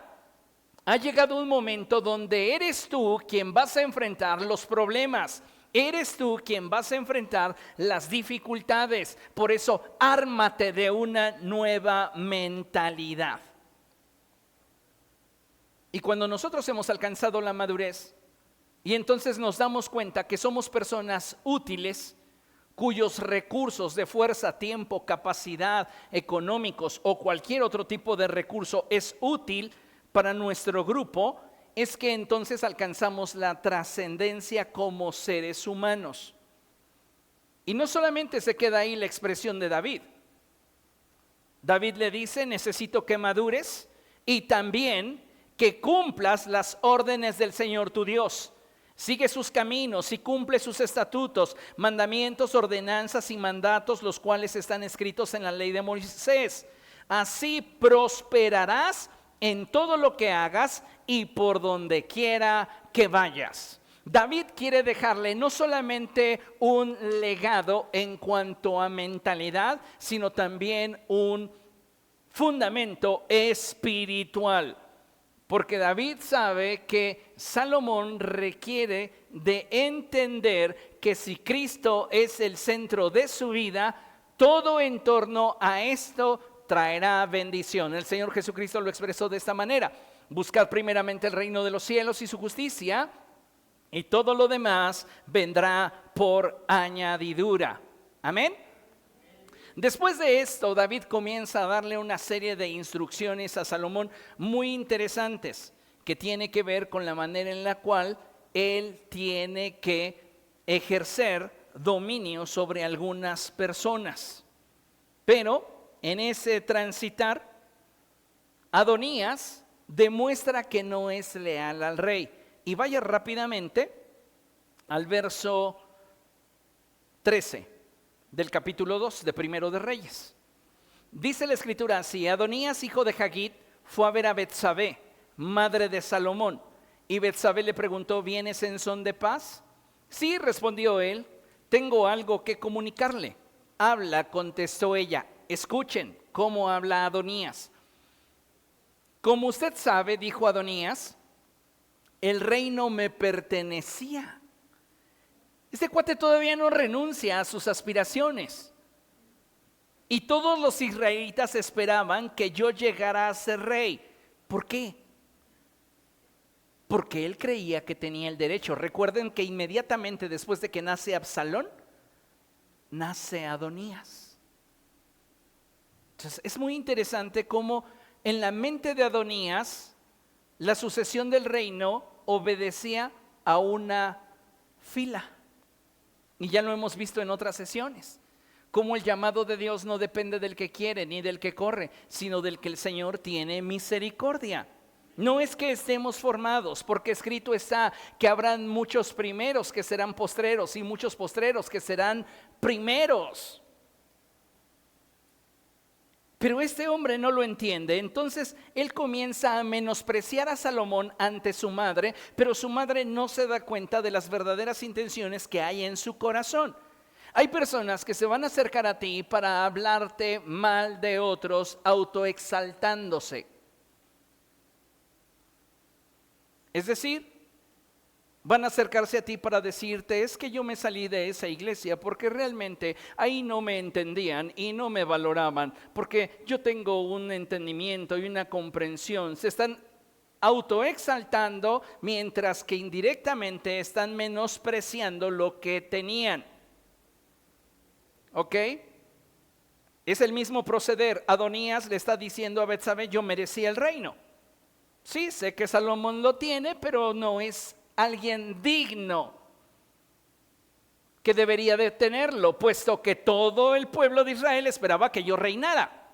ha llegado un momento donde eres tú quien vas a enfrentar los problemas. Eres tú quien vas a enfrentar las dificultades. Por eso, ármate de una nueva mentalidad. Y cuando nosotros hemos alcanzado la madurez y entonces nos damos cuenta que somos personas útiles, cuyos recursos de fuerza, tiempo, capacidad, económicos o cualquier otro tipo de recurso es útil para nuestro grupo, es que entonces alcanzamos la trascendencia como seres humanos. Y no solamente se queda ahí la expresión de David, David le dice, necesito que madures y también que cumplas las órdenes del Señor tu Dios. Sigue sus caminos y cumple sus estatutos, mandamientos, ordenanzas y mandatos, los cuales están escritos en la ley de Moisés. Así prosperarás en todo lo que hagas y por donde quiera que vayas. David quiere dejarle no solamente un legado en cuanto a mentalidad, sino también un fundamento espiritual. Porque David sabe que Salomón requiere de entender que si Cristo es el centro de su vida, todo en torno a esto traerá bendición. El Señor Jesucristo lo expresó de esta manera: buscad primeramente el reino de los cielos y su justicia, y todo lo demás vendrá por añadidura. Amén. Después de esto, David comienza a darle una serie de instrucciones a Salomón muy interesantes, que tiene que ver con la manera en la cual él tiene que ejercer dominio sobre algunas personas. Pero en ese transitar, Adonías demuestra que no es leal al rey. Y vaya rápidamente al verso 13 del capítulo 2 de Primero de Reyes. Dice la escritura así: Adonías, hijo de Hagit, fue a ver a Betsabé, madre de Salomón. Y Betsabé le preguntó: ¿vienes en son de paz? Sí, respondió él, tengo algo que comunicarle. Habla, contestó ella. Escuchen cómo habla Adonías. Como usted sabe, dijo Adonías, el reino me pertenecía. Este cuate todavía no renuncia a sus aspiraciones. Y todos los israelitas esperaban que yo llegara a ser rey. ¿Por qué? Porque él creía que tenía el derecho. Recuerden que inmediatamente después de que nace Absalón, nace Adonías. Entonces es muy interesante cómo en la mente de Adonías la sucesión del reino obedecía a una fila. Y ya lo hemos visto en otras sesiones, cómo el llamado de Dios no depende del que quiere ni del que corre, sino del que el Señor tiene misericordia. No es que estemos formados, porque escrito está que habrán muchos primeros que serán postreros y muchos postreros que serán primeros. Pero este hombre no lo entiende, entonces él comienza a menospreciar a Salomón ante su madre, pero su madre no se da cuenta de las verdaderas intenciones que hay en su corazón. Hay personas que se van a acercar a ti para hablarte mal de otros, autoexaltándose. Es decir, van a acercarse a ti para decirte: es que yo me salí de esa iglesia porque realmente ahí no me entendían y no me valoraban, porque yo tengo un entendimiento y una comprensión. Se están autoexaltando mientras que indirectamente están menospreciando lo que tenían. ¿Ok? Es el mismo proceder. Adonías le está diciendo a Betsabé: yo merecía el reino. Sí, sé que Salomón lo tiene, pero no es alguien digno que debería de tenerlo, puesto que todo el pueblo de Israel esperaba que yo reinara.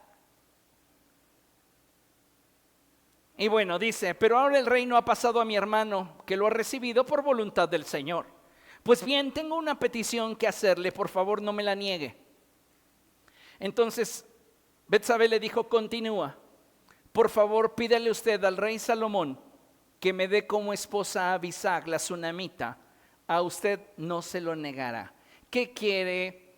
Y bueno, dice: pero ahora el reino ha pasado a mi hermano, que lo ha recibido por voluntad del Señor. Pues bien, tengo una petición que hacerle, por favor no me la niegue. Entonces Betsabé le dijo: continúa, por favor pídale usted al rey Salomón que me dé como esposa a Abisag, la sunamita. A usted no se lo negará. ¿Qué quiere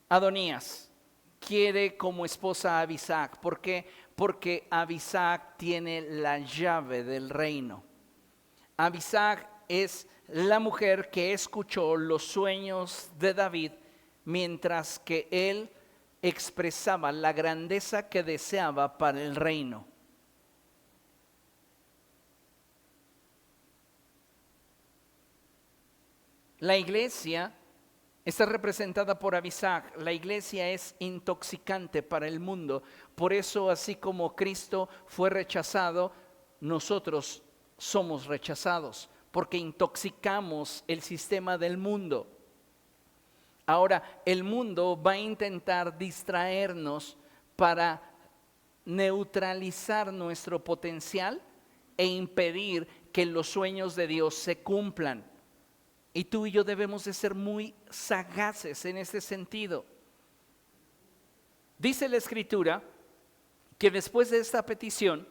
Adonías? Quiere como esposa a Abisag. ¿Por qué? Porque Abisag tiene la llave del reino. Abisag es la mujer que escuchó los sueños de David mientras que él expresaba la grandeza que deseaba para el reino. La iglesia está representada por Abisag. La iglesia es intoxicante para el mundo. Por eso, así como Cristo fue rechazado, nosotros somos rechazados, porque intoxicamos el sistema del mundo. Ahora, el mundo va a intentar distraernos para neutralizar nuestro potencial e impedir que los sueños de Dios se cumplan. Y tú y yo debemos de ser muy sagaces en este sentido. Dice la Escritura que después de esta petición,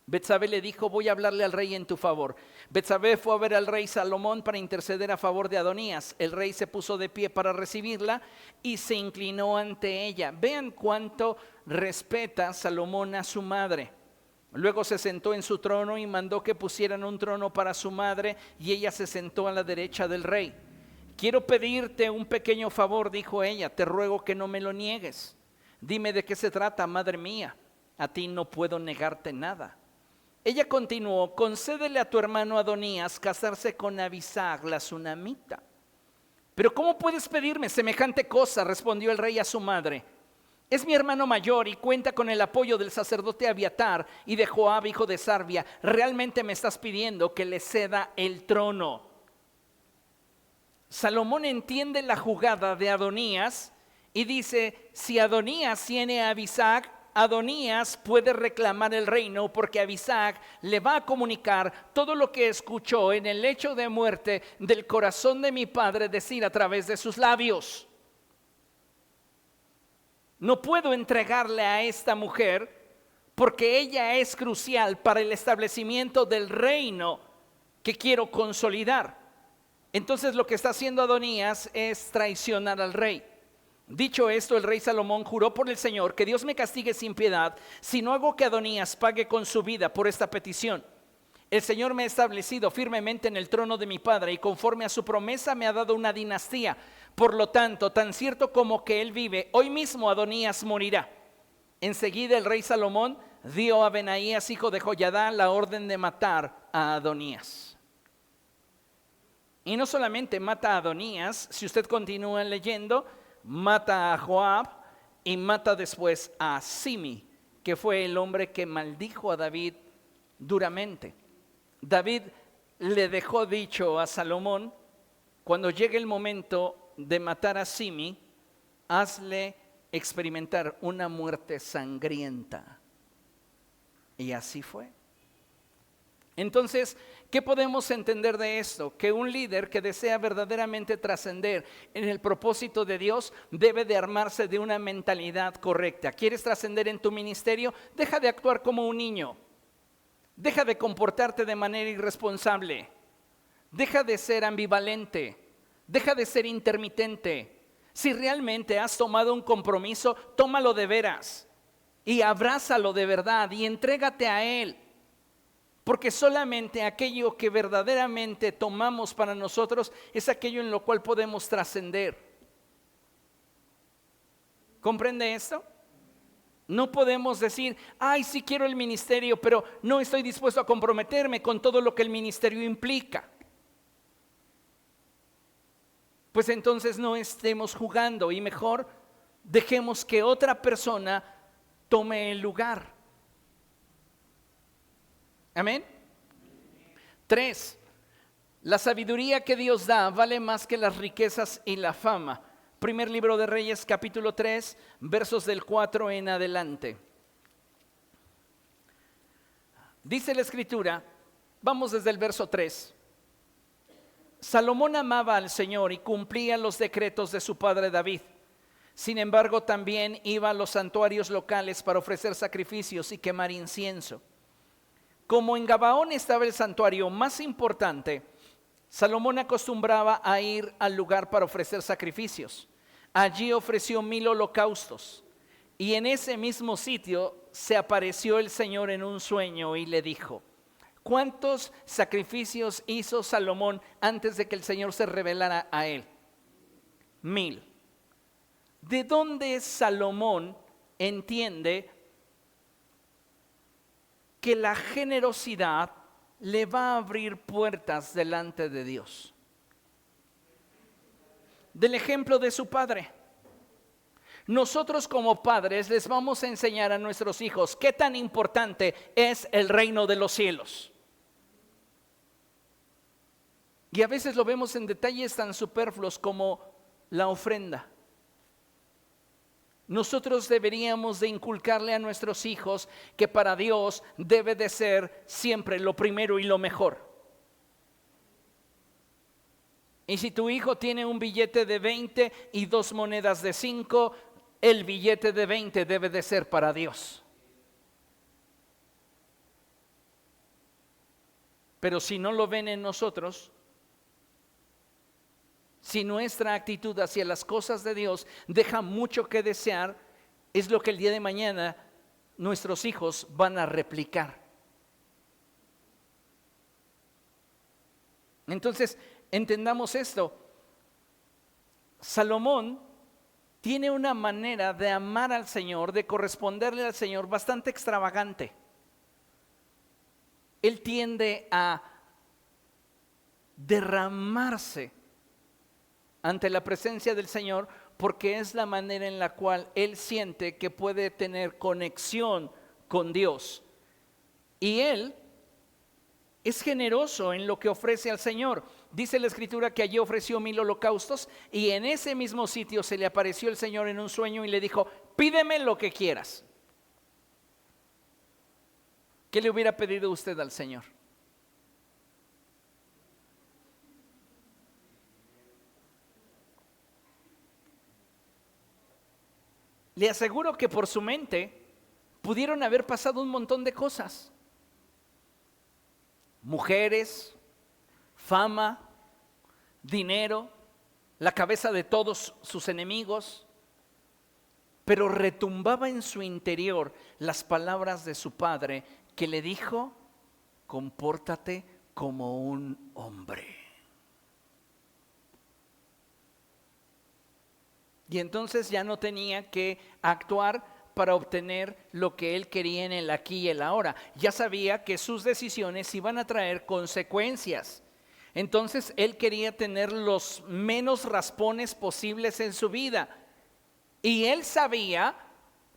Betsabé le dijo: voy a hablarle al rey en tu favor. Betsabé fue a ver al rey Salomón para interceder a favor de Adonías. El rey se puso de pie para recibirla y se inclinó ante ella. Vean cuánto respeta Salomón a su madre. Luego se sentó en su trono y mandó que pusieran un trono para su madre, y ella se sentó a la derecha del rey. Quiero pedirte un pequeño favor, dijo ella, te ruego que no me lo niegues. Dime de qué se trata, madre mía, a ti no puedo negarte nada. Ella continuó: concédele a tu hermano Adonías casarse con Abisag, la sunamita. Pero ¿cómo puedes pedirme semejante cosa?, respondió el rey a su madre. Es mi hermano mayor y cuenta con el apoyo del sacerdote Abiatar y de Joab, hijo de Sarvia. ¿Realmente me estás pidiendo que le ceda el trono? Salomón entiende la jugada de Adonías y dice: si Adonías tiene a Abisag, Adonías puede reclamar el reino, porque Abisag le va a comunicar todo lo que escuchó en el lecho de muerte del corazón de mi padre decir a través de sus labios. No puedo entregarle a esta mujer porque ella es crucial para el establecimiento del reino que quiero consolidar. Entonces lo que está haciendo Adonías es traicionar al rey. Dicho esto, el rey Salomón juró por el Señor que Dios me castigue sin piedad si no hago que Adonías pague con su vida por esta petición. El Señor me ha establecido firmemente en el trono de mi padre y conforme a su promesa me ha dado una dinastía. Por lo tanto, tan cierto como que él vive, hoy mismo Adonías morirá. Enseguida el rey Salomón dio a Benaías, hijo de Joiada, la orden de matar a Adonías. Y no solamente mata a Adonías, si usted continúa leyendo, mata a Joab y mata después a Simi, que fue el hombre que maldijo a David duramente. David le dejó dicho a Salomón: cuando llegue el momento de matar a Simi, hazle experimentar una muerte sangrienta. Y así fue. Entonces, ¿qué podemos entender de esto? Que un líder que desea verdaderamente trascender en el propósito de Dios debe de armarse de una mentalidad correcta. ¿Quieres trascender en tu ministerio? Deja de actuar como un niño. Deja de comportarte de manera irresponsable. Deja de ser ambivalente. Deja de ser intermitente. Si realmente has tomado un compromiso, tómalo de veras y abrázalo de verdad y entrégate a él. Porque solamente aquello que verdaderamente tomamos para nosotros es aquello en lo cual podemos trascender. ¿Comprende esto? No podemos decir: ay, sí quiero el ministerio, pero no estoy dispuesto a comprometerme con todo lo que el ministerio implica. Pues entonces no estemos jugando y mejor dejemos que otra persona tome el lugar. Amén. 3. La sabiduría que Dios da vale más que las riquezas y la fama. Primer libro de Reyes, capítulo 3, versos del 4 en adelante. Dice la Escritura, vamos desde el verso 3. Salomón amaba al Señor y cumplía los decretos de su padre David. Sin embargo, también iba a los santuarios locales para ofrecer sacrificios y quemar incienso. Como en Gabaón estaba el santuario más importante, Salomón acostumbraba a ir al lugar para ofrecer sacrificios. Allí ofreció 1000 holocaustos. Y en ese mismo sitio se apareció el Señor en un sueño y le dijo: ¿cuántos sacrificios hizo Salomón antes de que el Señor se revelara a él? 1000. ¿De dónde Salomón entiende que la generosidad le va a abrir puertas delante de Dios? Del ejemplo de su padre. Nosotros como padres les vamos a enseñar a nuestros hijos qué tan importante es el reino de los cielos. Y a veces lo vemos en detalles tan superfluos como la ofrenda. nosotros deberíamos de inculcarle a nuestros hijos que para Dios debe de ser siempre lo primero y lo mejor. Y si tu hijo tiene un billete de 20 y 2 monedas de 5, el billete de 20 debe de ser para Dios. Pero si no lo ven en nosotros, si nuestra actitud hacia las cosas de Dios deja mucho que desear, es lo que el día de mañana nuestros hijos van a replicar. Entonces, entendamos esto. Salomón tiene una manera de amar al Señor, de corresponderle al Señor bastante extravagante. Él tiende a derramarse ante la presencia del Señor porque es la manera en la cual él siente que puede tener conexión con Dios. Y él es generoso en lo que ofrece al Señor. Dice la Escritura que allí ofreció 1000 holocaustos y en ese mismo sitio se le apareció el Señor en un sueño y le dijo: pídeme lo que quieras. ¿Qué le hubiera pedido usted al Señor? Le aseguro que por su mente pudieron haber pasado un montón de cosas. Mujeres, fama, dinero, la cabeza de todos sus enemigos. Pero retumbaba en su interior las palabras de su padre que le dijo: compórtate como un hombre. Y entonces ya no tenía que actuar para obtener lo que él quería en el aquí y el ahora. Ya sabía que sus decisiones iban a traer consecuencias. Entonces él quería tener los menos raspones posibles en su vida. Y él sabía,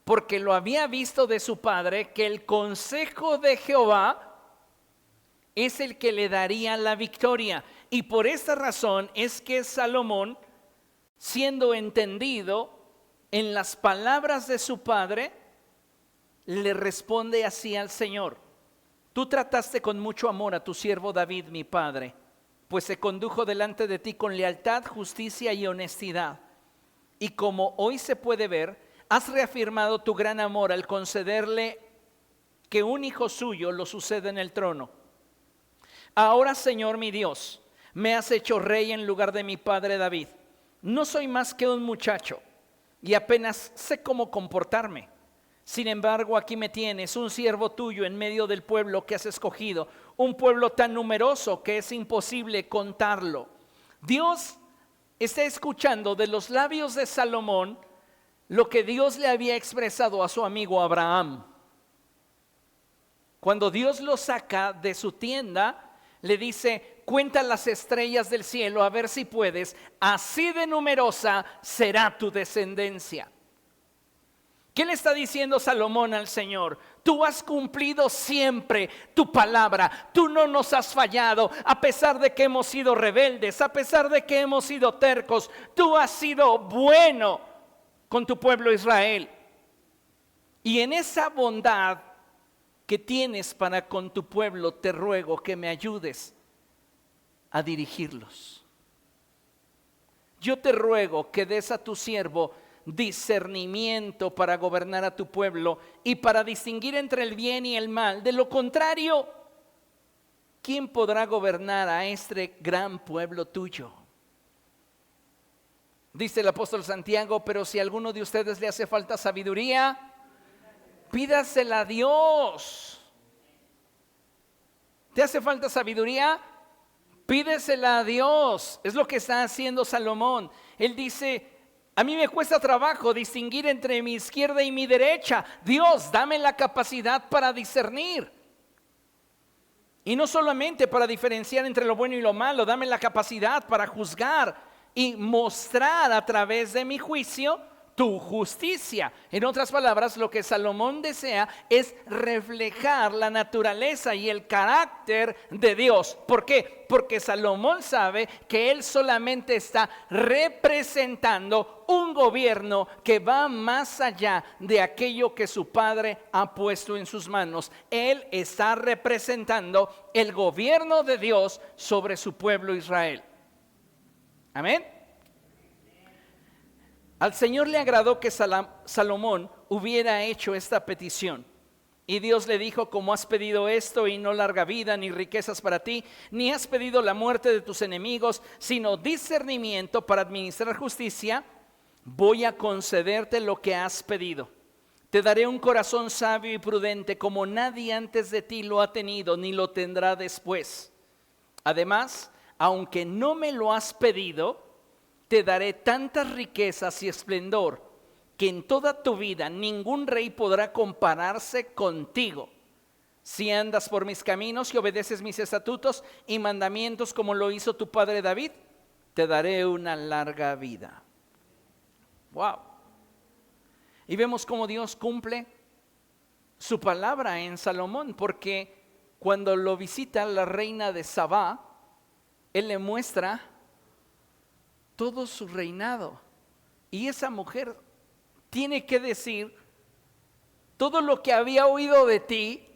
porque lo había visto de su padre, que el consejo de Jehová es el que le daría la victoria. Y por esta razón es que Salomón, siendo entendido en las palabras de su padre, le responde así al Señor: tú trataste con mucho amor a tu siervo David, mi padre, pues se condujo delante de ti con lealtad, justicia y honestidad. Y como hoy se puede ver, has reafirmado tu gran amor al concederle que un hijo suyo lo suceda en el trono. Ahora, Señor mi Dios, me has hecho rey en lugar de mi padre David. No soy más que un muchacho y apenas sé cómo comportarme. Sin embargo, aquí me tienes, un siervo tuyo en medio del pueblo que has escogido, un pueblo tan numeroso que es imposible contarlo. Dios está escuchando de los labios de Salomón lo que Dios le había expresado a su amigo Abraham. Cuando Dios lo saca de su tienda, le dice: cuenta las estrellas del cielo a ver si puedes, así de numerosa será tu descendencia. ¿Qué le está diciendo Salomón al Señor? Tú has cumplido siempre tu palabra, tú no nos has fallado, a pesar de que hemos sido rebeldes, a pesar de que hemos sido tercos, tú has sido bueno con tu pueblo Israel. Y en esa bondad que tienes para con tu pueblo, te ruego que me ayudes a dirigirlos. Yo te ruego que des a tu siervo discernimiento para gobernar a tu pueblo y para distinguir entre el bien y el mal. De lo contrario, ¿quién podrá gobernar a este gran pueblo tuyo? Dice el apóstol Santiago: pero si a alguno de ustedes le hace falta sabiduría, pídasela a Dios. ¿Te hace falta sabiduría? Pídesela a Dios. Es lo que está haciendo Salomón. Él dice: a mí me cuesta trabajo distinguir entre mi izquierda y mi derecha. Dios, dame la capacidad para discernir. Y no solamente para diferenciar entre lo bueno y lo malo, dame la capacidad para juzgar y mostrar a través de mi juicio tu justicia. En otras palabras, lo que Salomón desea es reflejar la naturaleza y el carácter de Dios. ¿Por qué? Porque Salomón sabe que él solamente está representando un gobierno que va más allá de aquello que su padre ha puesto en sus manos. Él está representando el gobierno de Dios sobre su pueblo Israel. Amén. Al Señor le agradó que Salomón hubiera hecho esta petición. Y Dios le dijo: como has pedido esto y no larga vida ni riquezas para ti, ni has pedido la muerte de tus enemigos, sino discernimiento para administrar justicia, voy a concederte lo que has pedido. Te daré un corazón sabio y prudente como nadie antes de ti lo ha tenido, ni lo tendrá después. Además, aunque no me lo has pedido, te daré tantas riquezas y esplendor que en toda tu vida ningún rey podrá compararse contigo. Si andas por mis caminos y obedeces mis estatutos y mandamientos como lo hizo tu padre David, te daré una larga vida. Wow. Y vemos cómo Dios cumple su palabra en Salomón, porque cuando lo visita la reina de Sabá, él le muestra todo su reinado. Y esa mujer tiene que decir: todo lo que había oído de ti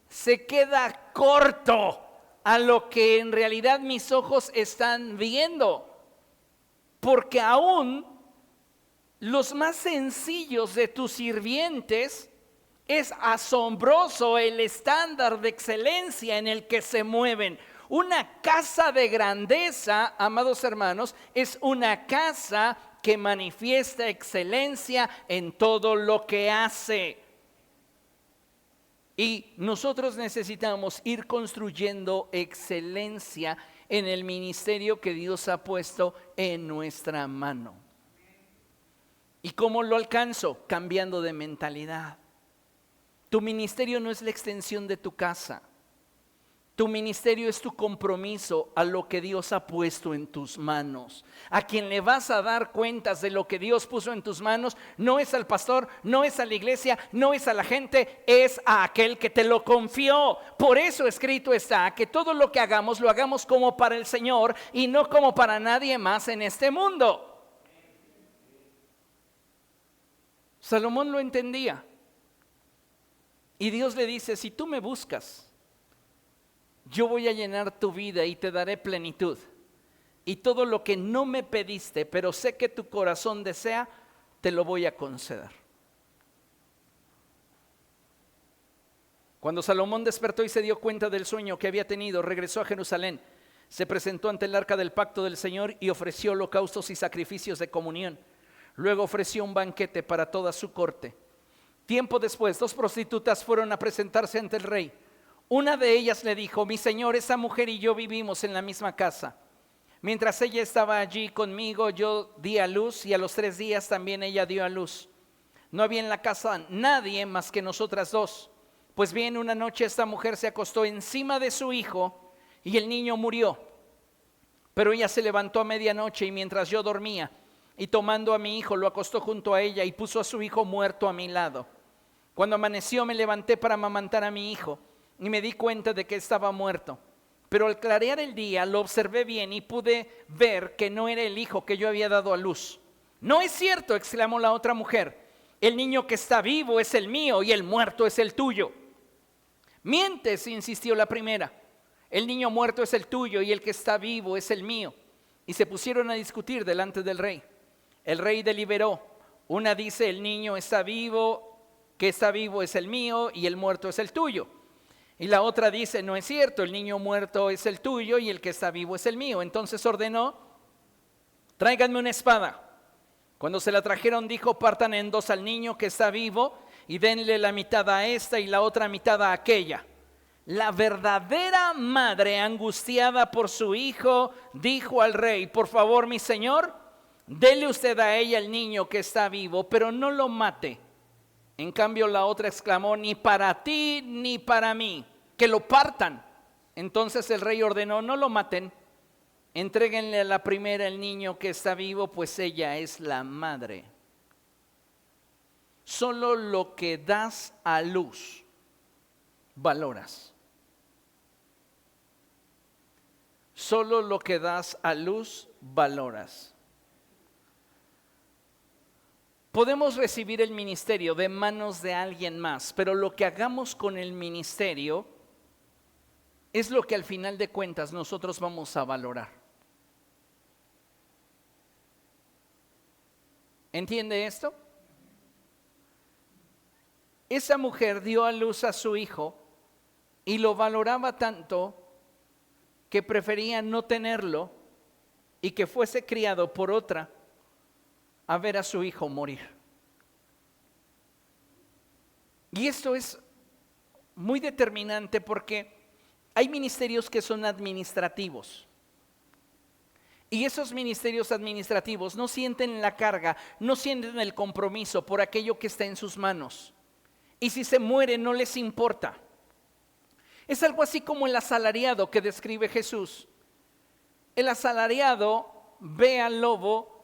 se queda corto a lo que en realidad mis ojos están viendo. Porque aún los más sencillos de tus sirvientes, es asombroso el estándar de excelencia en el que se mueven. Una casa de grandeza, amados hermanos, es una casa que manifiesta excelencia en todo lo que hace. Y nosotros necesitamos ir construyendo excelencia en el ministerio que Dios ha puesto en nuestra mano. ¿Y cómo lo alcanzo? Cambiando de mentalidad. Tu ministerio no es la extensión de tu casa. Tu ministerio es tu compromiso a lo que Dios ha puesto en tus manos. A quien le vas a dar cuentas de lo que Dios puso en tus manos, no es al pastor, no es a la iglesia, no es a la gente, es a aquel que te lo confió. Por eso escrito está que todo lo que hagamos, lo hagamos como para el Señor y no como para nadie más en este mundo. Salomón lo entendía. Y Dios le dice: si tú me buscas, yo voy a llenar tu vida y te daré plenitud. Y todo lo que no me pediste, pero sé que tu corazón desea, te lo voy a conceder. Cuando Salomón despertó y se dio cuenta del sueño que había tenido, regresó a Jerusalén. Se presentó ante el arca del pacto del Señor y ofreció holocaustos y sacrificios de comunión. Luego ofreció un banquete para toda su corte. Tiempo después, 2 prostitutas fueron a presentarse ante el rey. Una de ellas le dijo: mi señor, esa mujer y yo vivimos en la misma casa. Mientras ella estaba allí conmigo, yo di a luz, y a los 3 días también ella dio a luz. No había en la casa nadie más que nosotras dos. Pues bien, una noche esta mujer se acostó encima de su hijo y el niño murió. Pero ella se levantó a medianoche y mientras yo dormía, y tomando a mi hijo lo acostó junto a ella y puso a su hijo muerto a mi lado. Cuando amaneció me levanté para amamantar a mi hijo y me di cuenta de que estaba muerto. Pero al clarear el día lo observé bien y pude ver que no era el hijo que yo había dado a luz. No es cierto, exclamó la otra mujer. El niño que está vivo es el mío y el muerto es el tuyo. Mientes, insistió la primera. El niño muerto es el tuyo y el que está vivo es el mío. Y se pusieron a discutir delante del rey. El rey deliberó. Una dice: el niño está vivo, que está vivo es el mío y el muerto es el tuyo. Y la otra dice: no es cierto, el niño muerto es el tuyo y el que está vivo es el mío. Entonces ordenó: tráiganme una espada. Cuando se la trajeron dijo: partan en 2 al niño que está vivo y denle la mitad a esta y la otra mitad a aquella. La verdadera madre, angustiada por su hijo, dijo al rey: por favor, mi señor, dele usted a ella el niño que está vivo, pero no lo mate. En cambio la otra exclamó: ni para ti ni para mí, que lo partan. Entonces el rey ordenó: no lo maten, entréguenle a la primera el niño que está vivo, pues ella es la madre. solo lo que das a luz valoras. Solo lo que das a luz valoras. Podemos recibir el ministerio de manos de alguien más, pero lo que hagamos con el ministerio es lo que al final de cuentas nosotros vamos a valorar. ¿Entiende esto? Esa mujer dio a luz a su hijo y lo valoraba tanto que prefería no tenerlo y que fuese criado por otra a ver a su hijo morir. Y esto es muy determinante porque hay ministerios que son administrativos. Y esos ministerios administrativos no sienten la carga, no sienten el compromiso por aquello que está en sus manos. Y si se muere no les importa. Es algo así como el asalariado que describe Jesús. El asalariado ve al lobo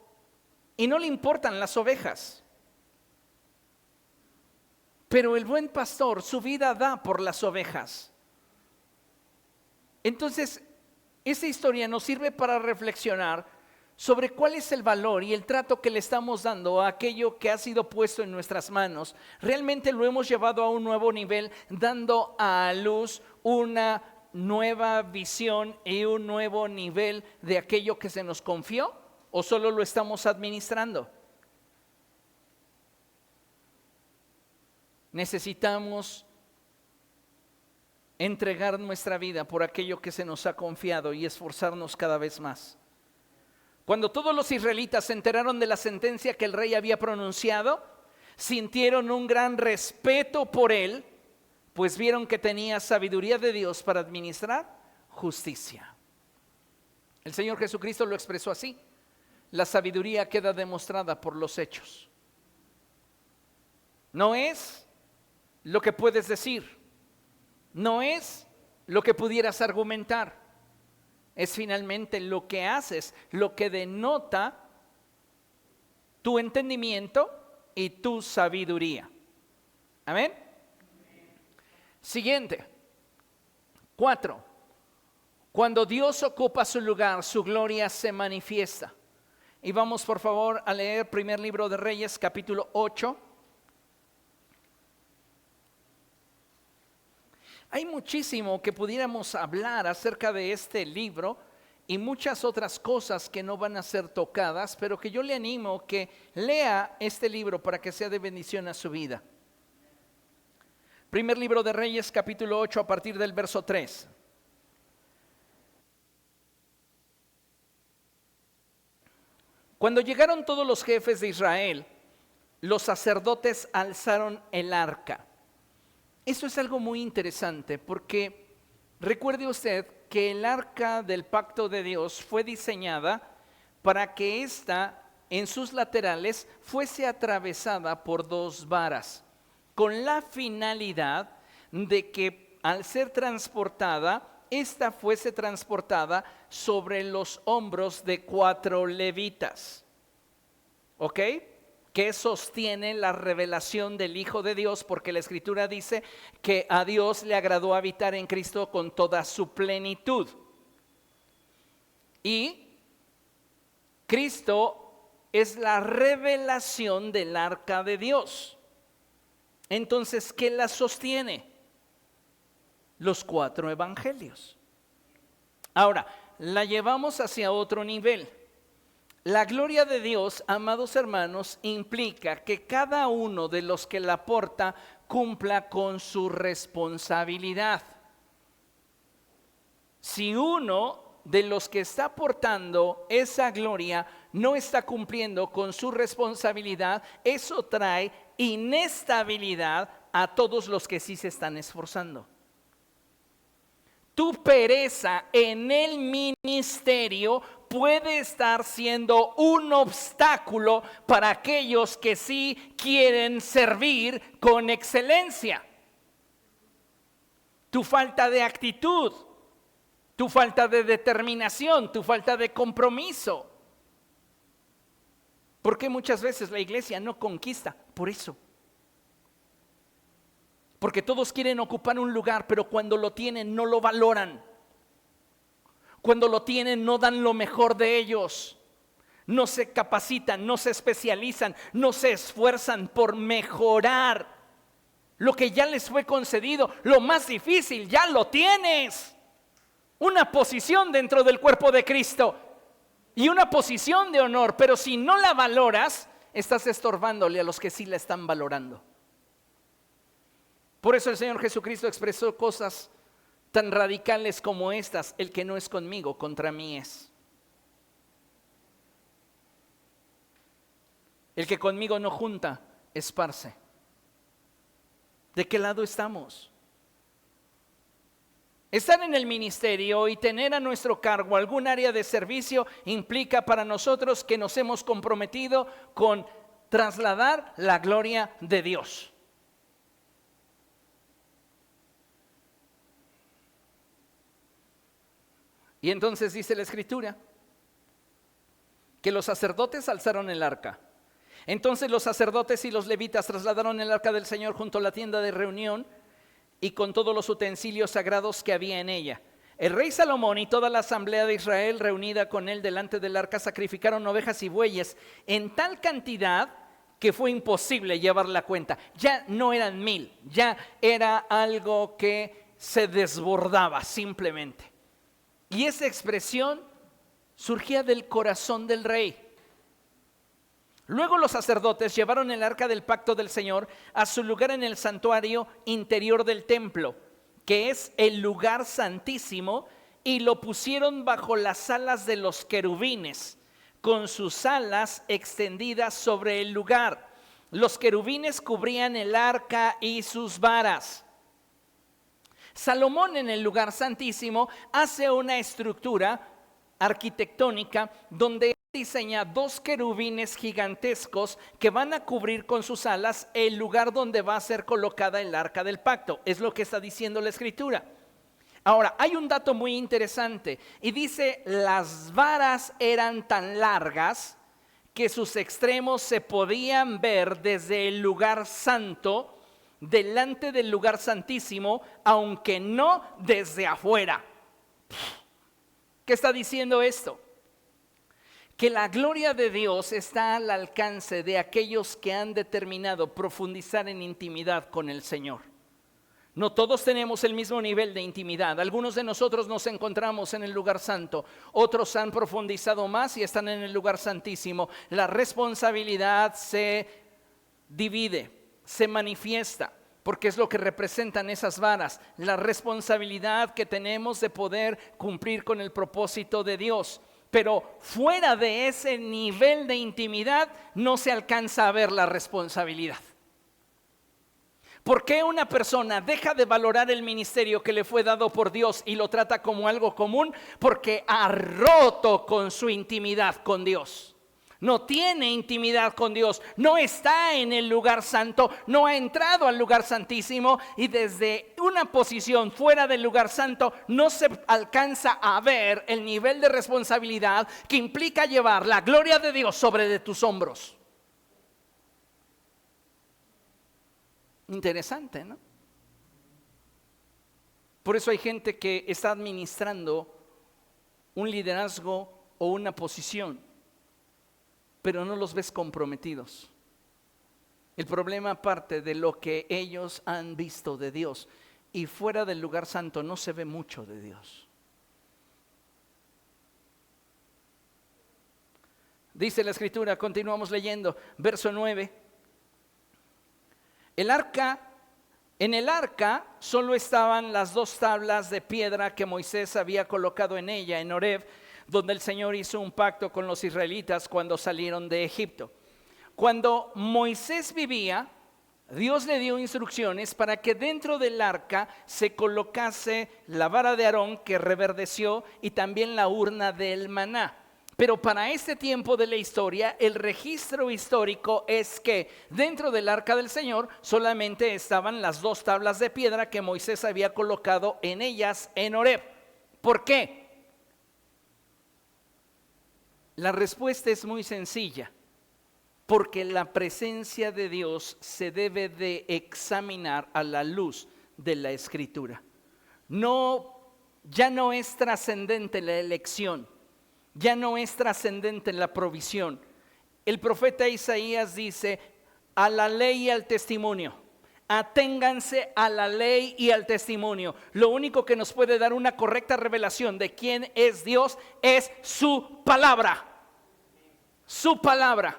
y no le importan las ovejas. Pero el buen pastor su vida da por las ovejas. Entonces, esa historia nos sirve para reflexionar sobre cuál es el valor y el trato que le estamos dando a aquello que ha sido puesto en nuestras manos. ¿Realmente lo hemos llevado a un nuevo nivel, dando a luz una nueva visión y un nuevo nivel de aquello que se nos confió? ¿O solo lo estamos administrando? Necesitamos entregar nuestra vida por aquello que se nos ha confiado y esforzarnos cada vez más. Cuando todos los israelitas se enteraron de la sentencia que el rey había pronunciado, sintieron un gran respeto por él, pues vieron que tenía sabiduría de Dios para administrar justicia. El Señor Jesucristo lo expresó así: la sabiduría queda demostrada por los hechos. No es lo que puedes decir, no es lo que pudieras argumentar. Es finalmente lo que haces, lo que denota tu entendimiento y tu sabiduría. Amén. Siguiente. 4. Cuando Dios ocupa su lugar, su gloria se manifiesta. Y vamos por favor a leer primer libro de Reyes, capítulo 8. Hay muchísimo que pudiéramos hablar acerca de este libro y muchas otras cosas que no van a ser tocadas, pero que yo le animo que lea este libro para que sea de bendición a su vida. Primer libro de Reyes, capítulo 8, a partir del verso 3. Cuando llegaron todos los jefes de Israel, los sacerdotes alzaron el arca. Eso es algo muy interesante porque recuerde usted que el arca del pacto de Dios fue diseñada para que ésta en sus laterales fuese atravesada por 2 varas, con la finalidad de que al ser transportada, ésta fuese transportada sobre los hombros de 4 levitas. ¿Ok? Que sostiene la revelación del Hijo de Dios, porque la Escritura dice que a Dios le agradó habitar en Cristo con toda su plenitud. Y Cristo es la revelación del arca de Dios. Entonces, ¿qué la sostiene? Los 4 evangelios. Ahora, la llevamos hacia otro nivel. La gloria de Dios, amados hermanos, implica que cada uno de los que la porta cumpla con su responsabilidad. Si uno de los que está portando esa gloria no está cumpliendo con su responsabilidad, eso trae inestabilidad a todos los que sí se están esforzando. Tu pereza en el ministerio puede estar siendo un obstáculo para aquellos que sí quieren servir con excelencia. Tu falta de actitud, tu falta de determinación, tu falta de compromiso. ¿Por qué muchas veces la iglesia no conquista? Por eso. Porque todos quieren ocupar un lugar, pero cuando lo tienen no lo valoran. Cuando lo tienen no dan lo mejor de ellos. No se capacitan, no se especializan, no se esfuerzan por mejorar lo que ya les fue concedido. Lo más difícil ya lo tienes. Una posición dentro del cuerpo de Cristo y una posición de honor. Pero si no la valoras, estás estorbándole a los que sí la están valorando. Por eso el Señor Jesucristo expresó cosas tan radicales como estas: el que no es conmigo, contra mí es. El que conmigo no junta, esparce. ¿De qué lado estamos? Estar en el ministerio y tener a nuestro cargo algún área de servicio implica para nosotros que nos hemos comprometido con trasladar la gloria de Dios. Y entonces dice la Escritura que los sacerdotes alzaron el arca. Entonces los sacerdotes y los levitas trasladaron el arca del Señor junto a la tienda de reunión y con todos los utensilios sagrados que había en ella. El rey Salomón y toda la asamblea de Israel reunida con él delante del arca sacrificaron ovejas y bueyes en tal cantidad que fue imposible llevar la cuenta. Ya no eran 1000, ya era algo que se desbordaba simplemente. Y esa expresión surgía del corazón del rey. Luego los sacerdotes llevaron el arca del pacto del Señor a su lugar en el santuario interior del templo, que es el lugar santísimo, y lo pusieron bajo las alas de los querubines, con sus alas extendidas sobre el lugar. Los querubines cubrían el arca y sus varas. Salomón en el lugar santísimo hace una estructura arquitectónica donde diseña 2 querubines gigantescos que van a cubrir con sus alas el lugar donde va a ser colocada el arca del pacto. Es lo que está diciendo la Escritura. Ahora, hay un dato muy interesante y dice: las varas eran tan largas que sus extremos se podían ver desde el lugar santo, delante del lugar santísimo, aunque no desde afuera. ¿Qué está diciendo esto? Que la gloria de Dios está al alcance de aquellos que han determinado profundizar en intimidad con el Señor. No todos tenemos el mismo nivel de intimidad. Algunos de nosotros nos encontramos en el lugar santo, otros han profundizado más y están en el lugar santísimo. La responsabilidad se divide, se manifiesta, porque es lo que representan esas varas, la responsabilidad que tenemos de poder cumplir con el propósito de Dios. Pero fuera de ese nivel de intimidad no se alcanza a ver la responsabilidad. ¿Por qué una persona deja de valorar el ministerio que le fue dado por Dios y lo trata como algo común? Porque ha roto con su intimidad con Dios. No tiene intimidad con Dios, no está en el lugar santo, no ha entrado al lugar santísimo, y desde una posición fuera del lugar santo no se alcanza a ver el nivel de responsabilidad que implica llevar la gloria de Dios sobre de tus hombros. Interesante, ¿no? Por eso hay gente que está administrando un liderazgo o una posición, pero no los ves comprometidos. El problema parte de lo que ellos han visto de Dios, y fuera del lugar santo no se ve mucho de Dios. Dice la Escritura, continuamos leyendo, verso 9. En el arca solo estaban las 2 tablas de piedra que Moisés había colocado en ella, en Horeb, donde el Señor hizo un pacto con los israelitas cuando salieron de Egipto. Cuando Moisés vivía, Dios le dio instrucciones para que dentro del arca se colocase la vara de Aarón que reverdeció y también la urna del maná. Pero para este tiempo de la historia, el registro histórico es que dentro del arca del Señor solamente estaban las 2 tablas de piedra que Moisés había colocado en ellas en Horeb. ¿Por qué? La respuesta es muy sencilla. porque la presencia de Dios se debe de examinar a la luz de la Escritura. Ya no es trascendente la elección, ya no es trascendente la provisión. El profeta Isaías dice: a la ley y al testimonio. Aténganse a la ley y al testimonio. Lo único que nos puede dar una correcta revelación de quién es Dios es su palabra. Su palabra.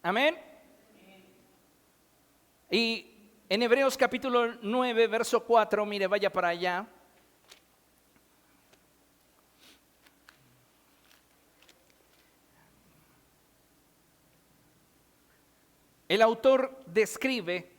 Amén. Y en Hebreos capítulo 9, verso 4, mire, vaya para allá. El autor describe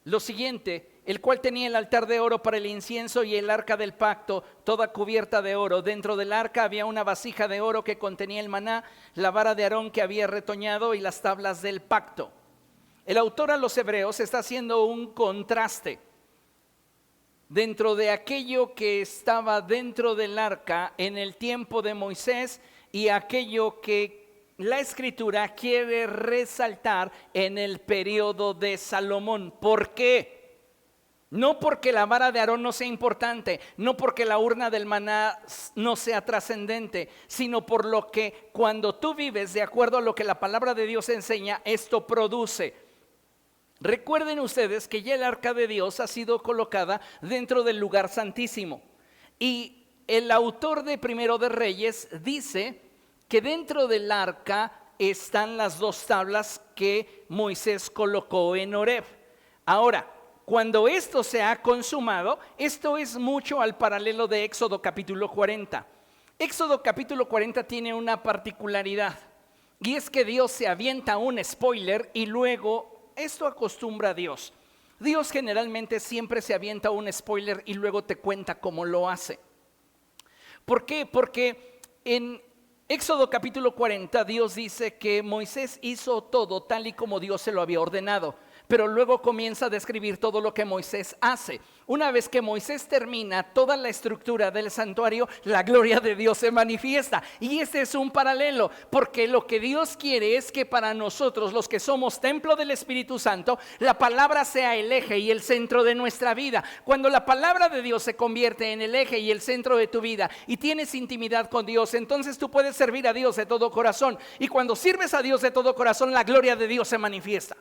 lo siguiente: el cual tenía el altar de oro para el incienso y el arca del pacto, toda cubierta de oro. Dentro del arca había una vasija de oro que contenía el maná, la vara de Aarón que había retoñado y las tablas del pacto. El autor a los hebreos está haciendo un contraste dentro de aquello que estaba dentro del arca en el tiempo de Moisés y aquello que la Escritura quiere resaltar en el periodo de Salomón. ¿Por qué? No porque la vara de Aarón no sea importante, no porque la urna del maná no sea trascendente, sino por lo que cuando tú vives de acuerdo a lo que la palabra de Dios enseña, esto produce. Recuerden ustedes que ya el arca de Dios ha sido colocada dentro del lugar santísimo. Y el autor de Primero de Reyes dice que dentro del arca están las dos tablas que Moisés colocó en Horeb. Ahora, cuando esto se ha consumado, esto es mucho al paralelo de Éxodo capítulo 40. Éxodo capítulo 40 tiene una particularidad, y es que Dios se avienta un spoiler y luego, esto acostumbra a Dios. Dios generalmente siempre se avienta un spoiler y luego te cuenta cómo lo hace. ¿Por qué? Porque en Éxodo capítulo 40 Dios dice que Moisés hizo todo tal y como Dios se lo había ordenado, pero luego comienza a describir todo lo que Moisés hace. Una vez que Moisés termina toda la estructura del santuario, la gloria de Dios se manifiesta. Y este es un paralelo, porque lo que Dios quiere es que para nosotros, los que somos templo del Espíritu Santo, la palabra sea el eje y el centro de nuestra vida. Cuando la palabra de Dios se convierte en el eje y el centro de tu vida y tienes intimidad con Dios, entonces tú puedes servir a Dios de todo corazón. Y cuando sirves a Dios de todo corazón, la gloria de Dios se manifiesta.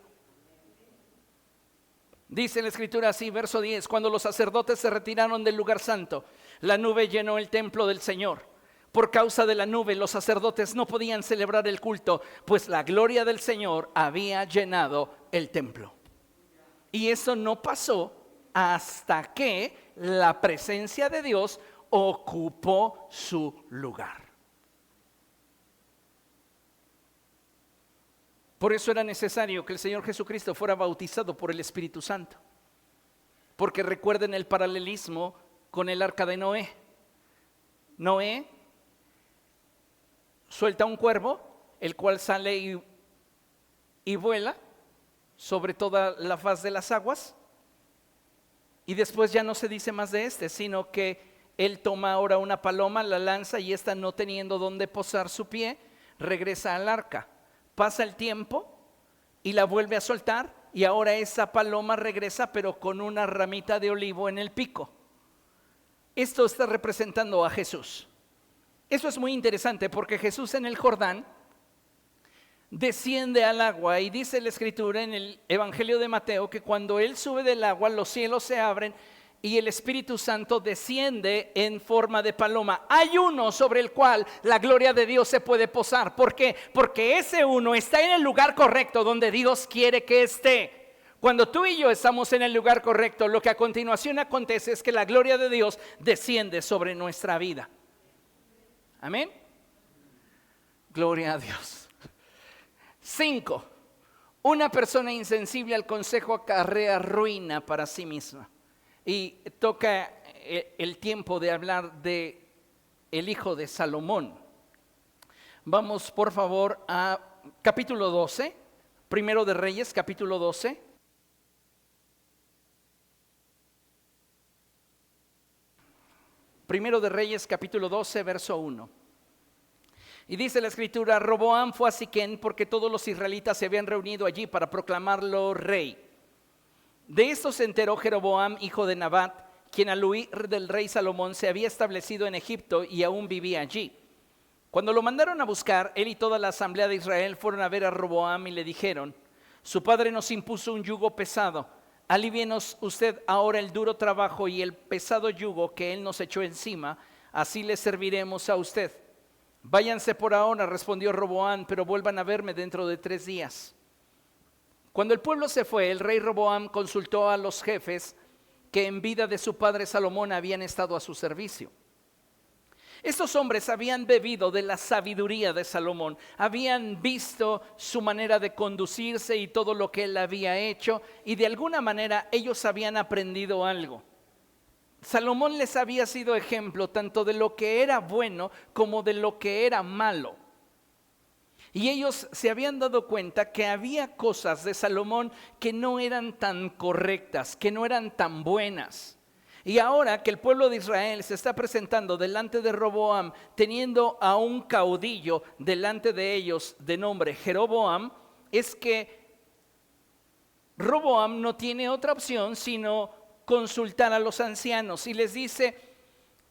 Dice la Escritura así, verso 10: cuando los sacerdotes se retiraron del lugar santo, la nube llenó el templo del Señor. Por causa de la nube, los sacerdotes no podían celebrar el culto, pues la gloria del Señor había llenado el templo. Y eso no pasó hasta que la presencia de Dios ocupó su lugar. Por eso era necesario que el Señor Jesucristo fuera bautizado por el Espíritu Santo. Porque recuerden el paralelismo con el arca de Noé. Noé suelta un cuervo, el cual sale y vuela sobre toda la faz de las aguas. Y después ya no se dice más de sino que él toma ahora una paloma, la lanza, y esta, no teniendo donde posar su pie, regresa al arca. Pasa el tiempo y la vuelve a soltar, y ahora esa paloma regresa, pero con una ramita de olivo en el pico. Esto está representando a Jesús. Eso es muy interesante, porque Jesús en el Jordán desciende al agua, y dice la Escritura en el Evangelio de Mateo que cuando él sube del agua, los cielos se abren y el Espíritu Santo desciende en forma de paloma. Hay uno sobre el cual la gloria de Dios se puede posar. ¿Por qué? Porque ese uno está en el lugar correcto donde Dios quiere que esté. Cuando tú y yo estamos en el lugar correcto, lo que a continuación acontece es que la gloria de Dios desciende sobre nuestra vida. Amén. Gloria a Dios. 5. Una persona insensible al consejo acarrea ruina para sí misma. Y toca el tiempo de hablar de el hijo de Salomón. Vamos por favor a capítulo 12, Primero de Reyes, capítulo 12. Primero de Reyes, capítulo 12, verso 1. Y dice la escritura, Roboam fue a Siquén porque todos los israelitas se habían reunido allí para proclamarlo rey. De esto se enteró Jeroboam, hijo de Nabat, quien al huir del rey Salomón se había establecido en Egipto y aún vivía allí. Cuando lo mandaron a buscar, él y toda la asamblea de Israel fueron a ver a Roboam y le dijeron, su padre nos impuso un yugo pesado, alívienos usted ahora el duro trabajo y el pesado yugo que él nos echó encima, así le serviremos a usted. Váyanse por ahora, respondió Roboam, pero vuelvan a verme dentro de 3 días. Cuando el pueblo se fue, el rey Roboam consultó a los jefes que en vida de su padre Salomón habían estado a su servicio. Estos hombres habían bebido de la sabiduría de Salomón, habían visto su manera de conducirse y todo lo que él había hecho, y de alguna manera ellos habían aprendido algo. Salomón les había sido ejemplo tanto de lo que era bueno como de lo que era malo. Y ellos se habían dado cuenta que había cosas de Salomón que no eran tan correctas, que no eran tan buenas. Y ahora que el pueblo de Israel se está presentando delante de Roboam, teniendo a un caudillo delante de ellos de nombre Jeroboam, es que Roboam no tiene otra opción sino consultar a los ancianos y les dice,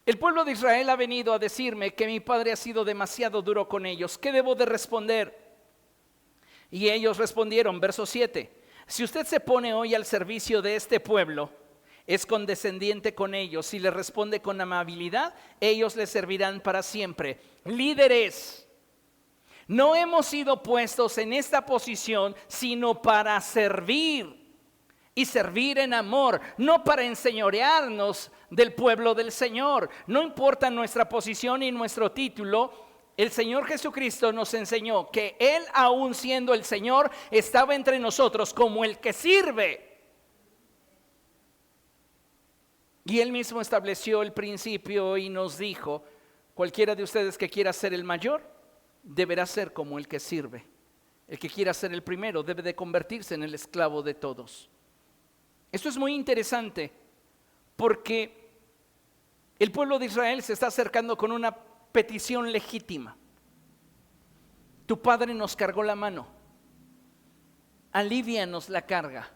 el pueblo de Israel ha venido a decirme que mi padre ha sido demasiado duro con ellos. ¿Qué debo de responder? Y ellos respondieron, verso 7, si usted se pone hoy al servicio de este pueblo, es condescendiente con ellos, si le responde con amabilidad, ellos le servirán para siempre. Líderes, no hemos sido puestos en esta posición sino para servir. Y servir en amor, no para enseñorearnos del pueblo del Señor. No importa nuestra posición y nuestro título, el Señor Jesucristo nos enseñó que Él, aún siendo el Señor, estaba entre nosotros como el que sirve. Y Él mismo estableció el principio y nos dijo, cualquiera de ustedes que quiera ser el mayor, deberá ser como el que sirve. El que quiera ser el primero debe de convertirse en el esclavo de todos. Esto es muy interesante porque el pueblo de Israel se está acercando con una petición legítima. Tu padre nos cargó la mano, alívianos la carga.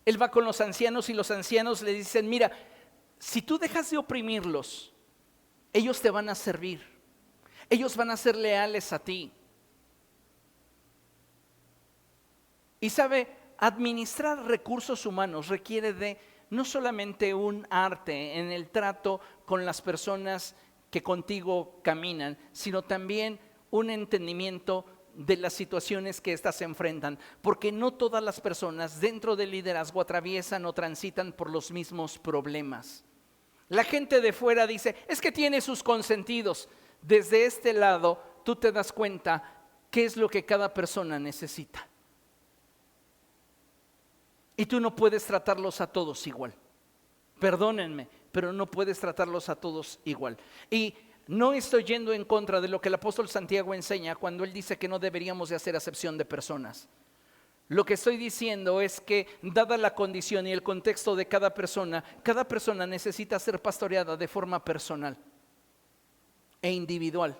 Él va con los ancianos y los ancianos le dicen, mira, si tú dejas de oprimirlos, ellos te van a servir, ellos van a ser leales a ti. Y sabe, administrar recursos humanos requiere de no solamente un arte en el trato con las personas que contigo caminan, sino también un entendimiento de las situaciones que éstas se enfrentan, porque no todas las personas dentro del liderazgo atraviesan o transitan por los mismos problemas. La gente de fuera dice, es que tiene sus consentidos. Desde este lado tú te das cuenta qué es lo que cada persona necesita. Y tú no puedes tratarlos a todos igual. Perdónenme, pero no puedes tratarlos a todos igual. Y no estoy yendo en contra de lo que el apóstol Santiago enseña cuando él dice que no deberíamos de hacer acepción de personas. Lo que estoy diciendo es que, dada la condición y el contexto de cada persona necesita ser pastoreada de forma personal e individual.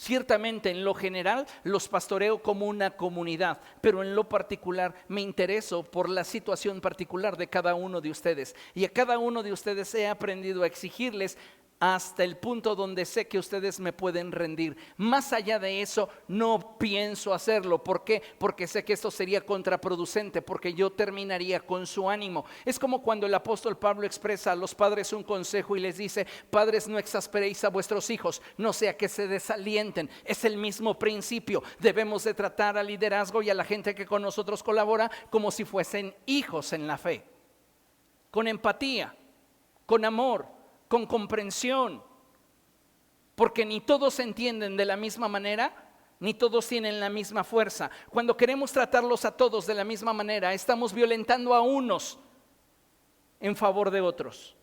Ciertamente en lo general los pastoreo como una comunidad, pero en lo particular me intereso por la situación particular de cada uno de ustedes. Y a cada uno de ustedes he aprendido a exigirles hasta el punto donde sé que ustedes me pueden rendir. Más allá de eso no pienso hacerlo. ¿Por qué? Porque sé que esto sería contraproducente, porque yo terminaría con su ánimo. Es como cuando el apóstol Pablo expresa a los padres un consejo y les dice, padres, no exasperéis a vuestros hijos, no sea que se desalienten. Es el mismo principio. Debemos de tratar al liderazgo y a la gente que con nosotros colabora como si fuesen hijos en la fe, con empatía, con amor, con comprensión, porque ni todos se entienden de la misma manera, ni todos tienen la misma fuerza. Cuando queremos tratarlos a todos de la misma manera, estamos violentando a unos en favor de otros,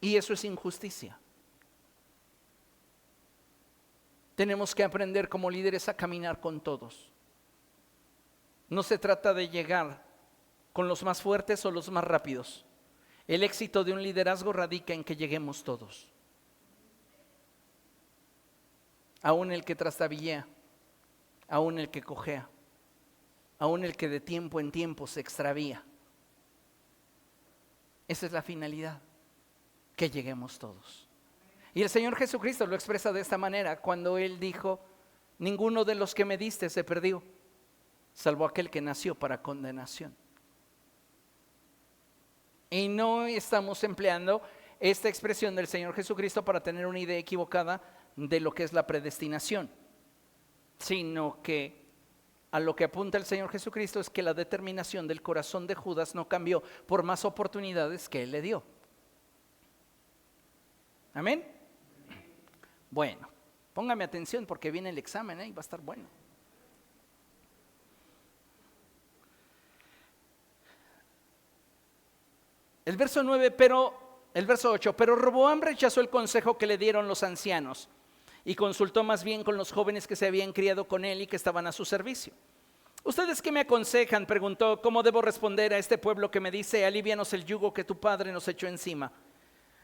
y eso es injusticia. Tenemos que aprender como líderes a caminar con todos. No se trata de llegar con los más fuertes o los más rápidos. El éxito de un liderazgo radica en que lleguemos todos. aún el que trastabillea, aún el que cojea, aún el que de tiempo en tiempo se extravía. Esa es la finalidad, que lleguemos todos. Y el Señor Jesucristo lo expresa de esta manera cuando Él dijo: ninguno de los que me diste se perdió, salvo aquel que nació para condenación. Y no estamos empleando esta expresión del Señor Jesucristo para tener una idea equivocada de lo que es la predestinación, sino que a lo que apunta el Señor Jesucristo es que la determinación del corazón de Judas no cambió por más oportunidades que Él le dio. ¿Amén? Bueno, póngame atención porque viene el examen, y va a estar bueno. El verso 8, pero Roboam rechazó el consejo que le dieron los ancianos y consultó más bien con los jóvenes que se habían criado con él y que estaban a su servicio. ¿Ustedes qué me aconsejan?, preguntó. ¿Cómo debo responder a este pueblo que me dice: alívianos el yugo que tu padre nos echó encima?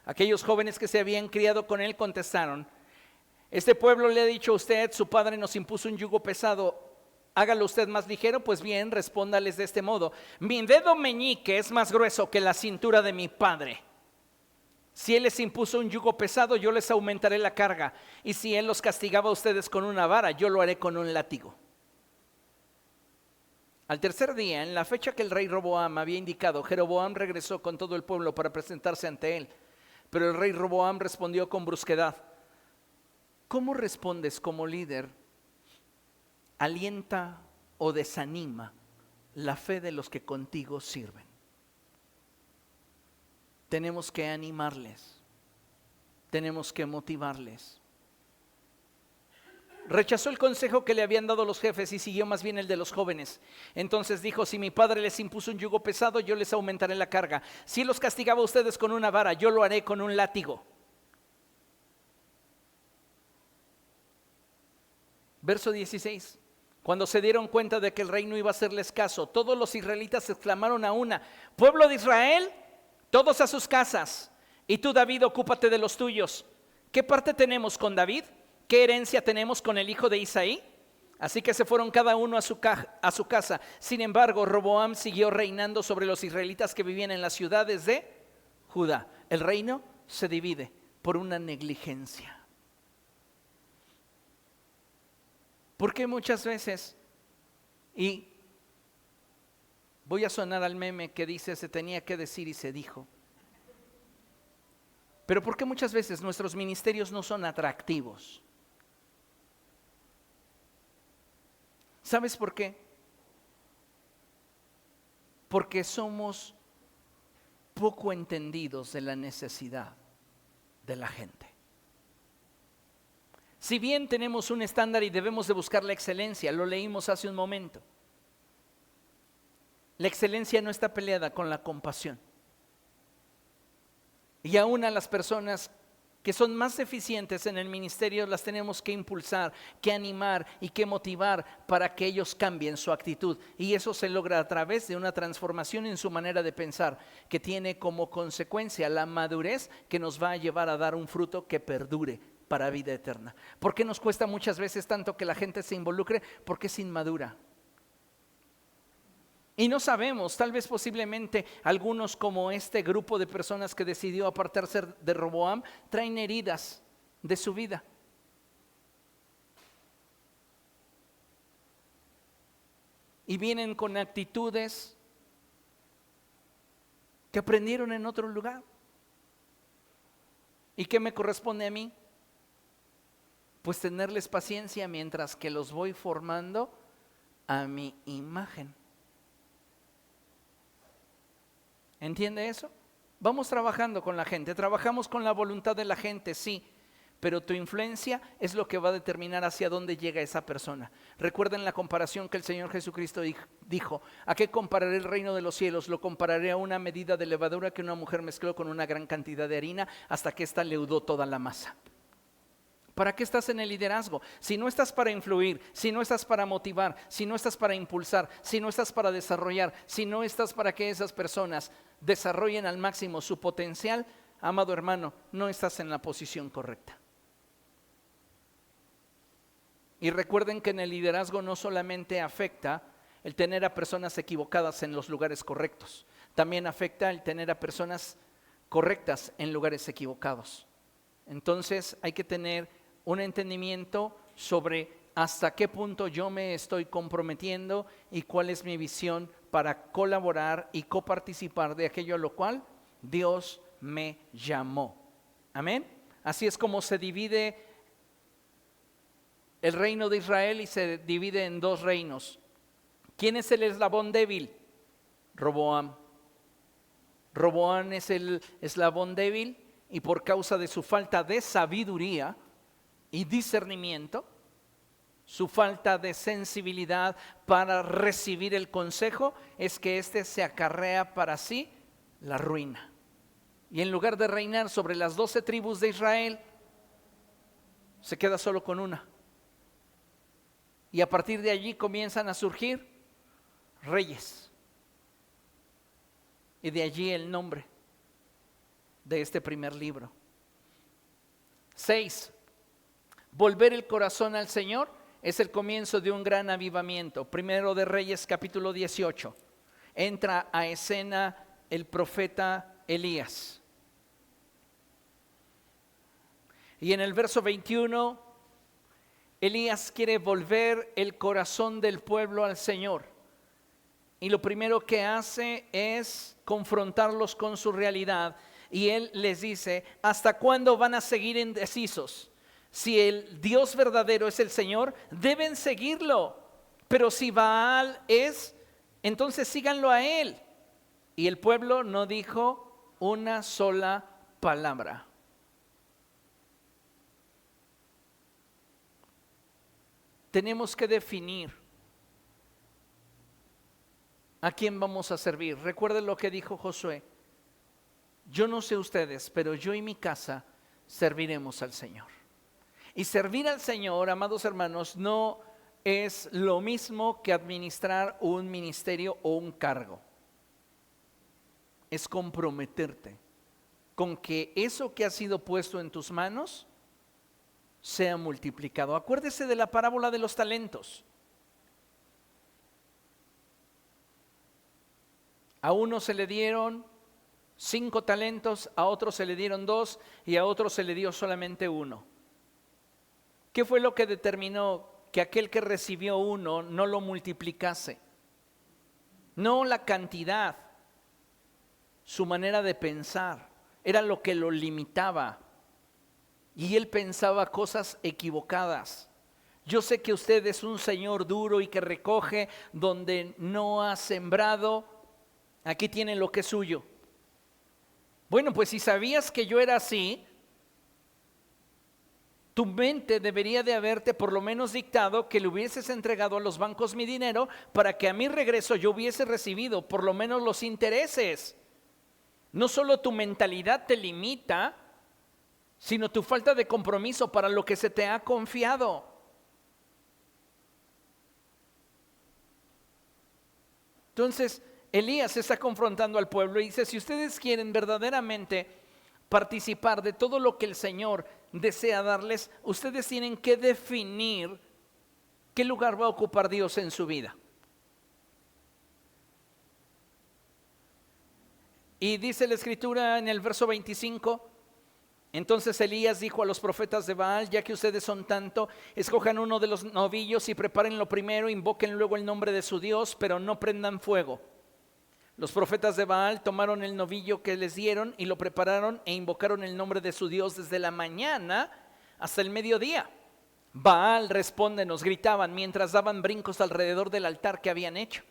Aquellos jóvenes que se habían criado con él contestaron: este pueblo le ha dicho a usted: su padre nos impuso un yugo pesado, hágalo usted más ligero. Pues bien, respóndales de este modo: mi dedo meñique es más grueso que la cintura de mi padre. Si él les impuso un yugo pesado, yo les aumentaré la carga. Y si él los castigaba a ustedes con una vara, yo lo haré con un látigo. Al tercer día, en la fecha que el rey Roboam había indicado, Jeroboam regresó con todo el pueblo para presentarse ante él. Pero el rey Roboam respondió con brusquedad: ¿cómo respondes como líder? Alienta o desanima la fe de los que contigo sirven. Tenemos que animarles, tenemos que motivarles. Rechazó el consejo que le habían dado los jefes y siguió más bien el de los jóvenes. Entonces dijo: si mi padre les impuso un yugo pesado, yo les aumentaré la carga. Si los castigaba a ustedes con una vara, yo lo haré con un látigo. Verso 16. Cuando se dieron cuenta de que el rey no iba a hacerles caso, todos los israelitas exclamaron a una: pueblo de Israel, todos a sus casas, y tú, David, ocúpate de los tuyos. ¿Qué parte tenemos con David? ¿Qué herencia tenemos con el hijo de Isaí? Así que se fueron cada uno a su casa. Sin embargo, Roboam siguió reinando sobre los israelitas que vivían en las ciudades de Judá. El reino se divide por una negligencia. Porque muchas veces, y voy a sonar al meme que dice: se tenía que decir y se dijo. Pero ¿por qué muchas veces nuestros ministerios no son atractivos? ¿Sabes por qué? Porque somos poco entendidos de la necesidad de la gente. Si bien tenemos un estándar y debemos de buscar la excelencia, lo leímos hace un momento, la excelencia no está peleada con la compasión. Y aún a las personas que son más deficientes en el ministerio las tenemos que impulsar, que animar y que motivar para que ellos cambien su actitud. Y eso se logra a través de una transformación en su manera de pensar, que tiene como consecuencia la madurez que nos va a llevar a dar un fruto que perdure para vida eterna. ¿Por qué nos cuesta muchas veces tanto que la gente se involucre? Porque es inmadura. Y no sabemos, tal vez posiblemente algunos, como este grupo de personas que decidió apartarse de Roboam, traen heridas de su vida. Y vienen con actitudes que aprendieron en otro lugar. ¿Y qué me corresponde a mí? Pues tenerles paciencia mientras que los voy formando a mi imagen. ¿Entiende eso? Vamos trabajando con la gente, trabajamos con la voluntad de la gente, sí, pero tu influencia es lo que va a determinar hacia dónde llega esa persona. Recuerden la comparación que el Señor Jesucristo dijo: ¿a qué compararé el reino de los cielos? Lo compararé a una medida de levadura que una mujer mezcló con una gran cantidad de harina hasta que ésta leudó toda la masa. ¿Para qué estás en el liderazgo? Si no estás para influir, si no estás para motivar, si no estás para impulsar, si no estás para desarrollar, si no estás para que esas personas desarrollen al máximo su potencial, amado hermano, no estás en la posición correcta. Y recuerden que en el liderazgo no solamente afecta el tener a personas equivocadas en los lugares correctos, también afecta el tener a personas correctas en lugares equivocados. Entonces hay que tener un entendimiento sobre hasta qué punto yo me estoy comprometiendo y cuál es mi visión para colaborar y coparticipar de aquello a lo cual Dios me llamó. Amén. Así es como se divide el reino de Israel y se divide en dos reinos. ¿Quién es el eslabón débil? Roboam. Roboam es el eslabón débil y por causa de su falta de sabiduría y discernimiento, su falta de sensibilidad para recibir el consejo, es que éste se acarrea para sí la ruina. Y en lugar de reinar sobre las 12 tribus de Israel, se queda solo con una. Y a partir de allí comienzan a surgir reyes. Y de allí el nombre de este primer libro. 6. Volver el corazón al Señor es el comienzo de un gran avivamiento. Primero de Reyes, capítulo 18. Entra a escena el profeta Elías. Y en el verso 21, Elías quiere volver el corazón del pueblo al Señor. Y lo primero que hace es confrontarlos con su realidad. Y él les dice, ¿hasta cuándo van a seguir indecisos? Si el Dios verdadero es el Señor, deben seguirlo. Pero si Baal es, entonces síganlo a él. Y el pueblo no dijo una sola palabra. Tenemos que definir a quién vamos a servir. Recuerden lo que dijo Josué. Yo no sé ustedes, pero yo y mi casa serviremos al Señor. Y servir al Señor, amados hermanos, no es lo mismo que administrar un ministerio o un cargo. Es comprometerte con que eso que ha sido puesto en tus manos sea multiplicado. Acuérdese de la parábola de los talentos. A uno se le dieron 5 talentos, a otro se le dieron 2 y a otro se le dio solamente 1. ¿Qué fue lo que determinó que aquel que recibió 1 no lo multiplicase? No la cantidad, su manera de pensar era lo que lo limitaba. Y él pensaba cosas equivocadas. Yo sé que usted es un señor duro y que recoge donde no ha sembrado. Aquí tiene lo que es suyo. Bueno, pues si sabías que yo era así, tu mente debería de haberte por lo menos dictado que le hubieses entregado a los bancos mi dinero para que a mi regreso yo hubiese recibido por lo menos los intereses. No solo tu mentalidad te limita, sino tu falta de compromiso para lo que se te ha confiado. Entonces, Elías está confrontando al pueblo y dice, si ustedes quieren verdaderamente participar de todo lo que el Señor desea darles, ustedes tienen que definir qué lugar va a ocupar Dios en su vida. Y dice la Escritura en el verso 25, entonces Elías dijo a los profetas de Baal, ya que ustedes son tanto, escojan uno de los novillos y prepárenlo primero, invoquen luego el nombre de su Dios, pero no prendan fuego. Los profetas de Baal tomaron el novillo que les dieron y lo prepararon e invocaron el nombre de su Dios desde la mañana hasta el mediodía. Baal, respóndenos, gritaban mientras daban brincos alrededor del altar que habían hecho.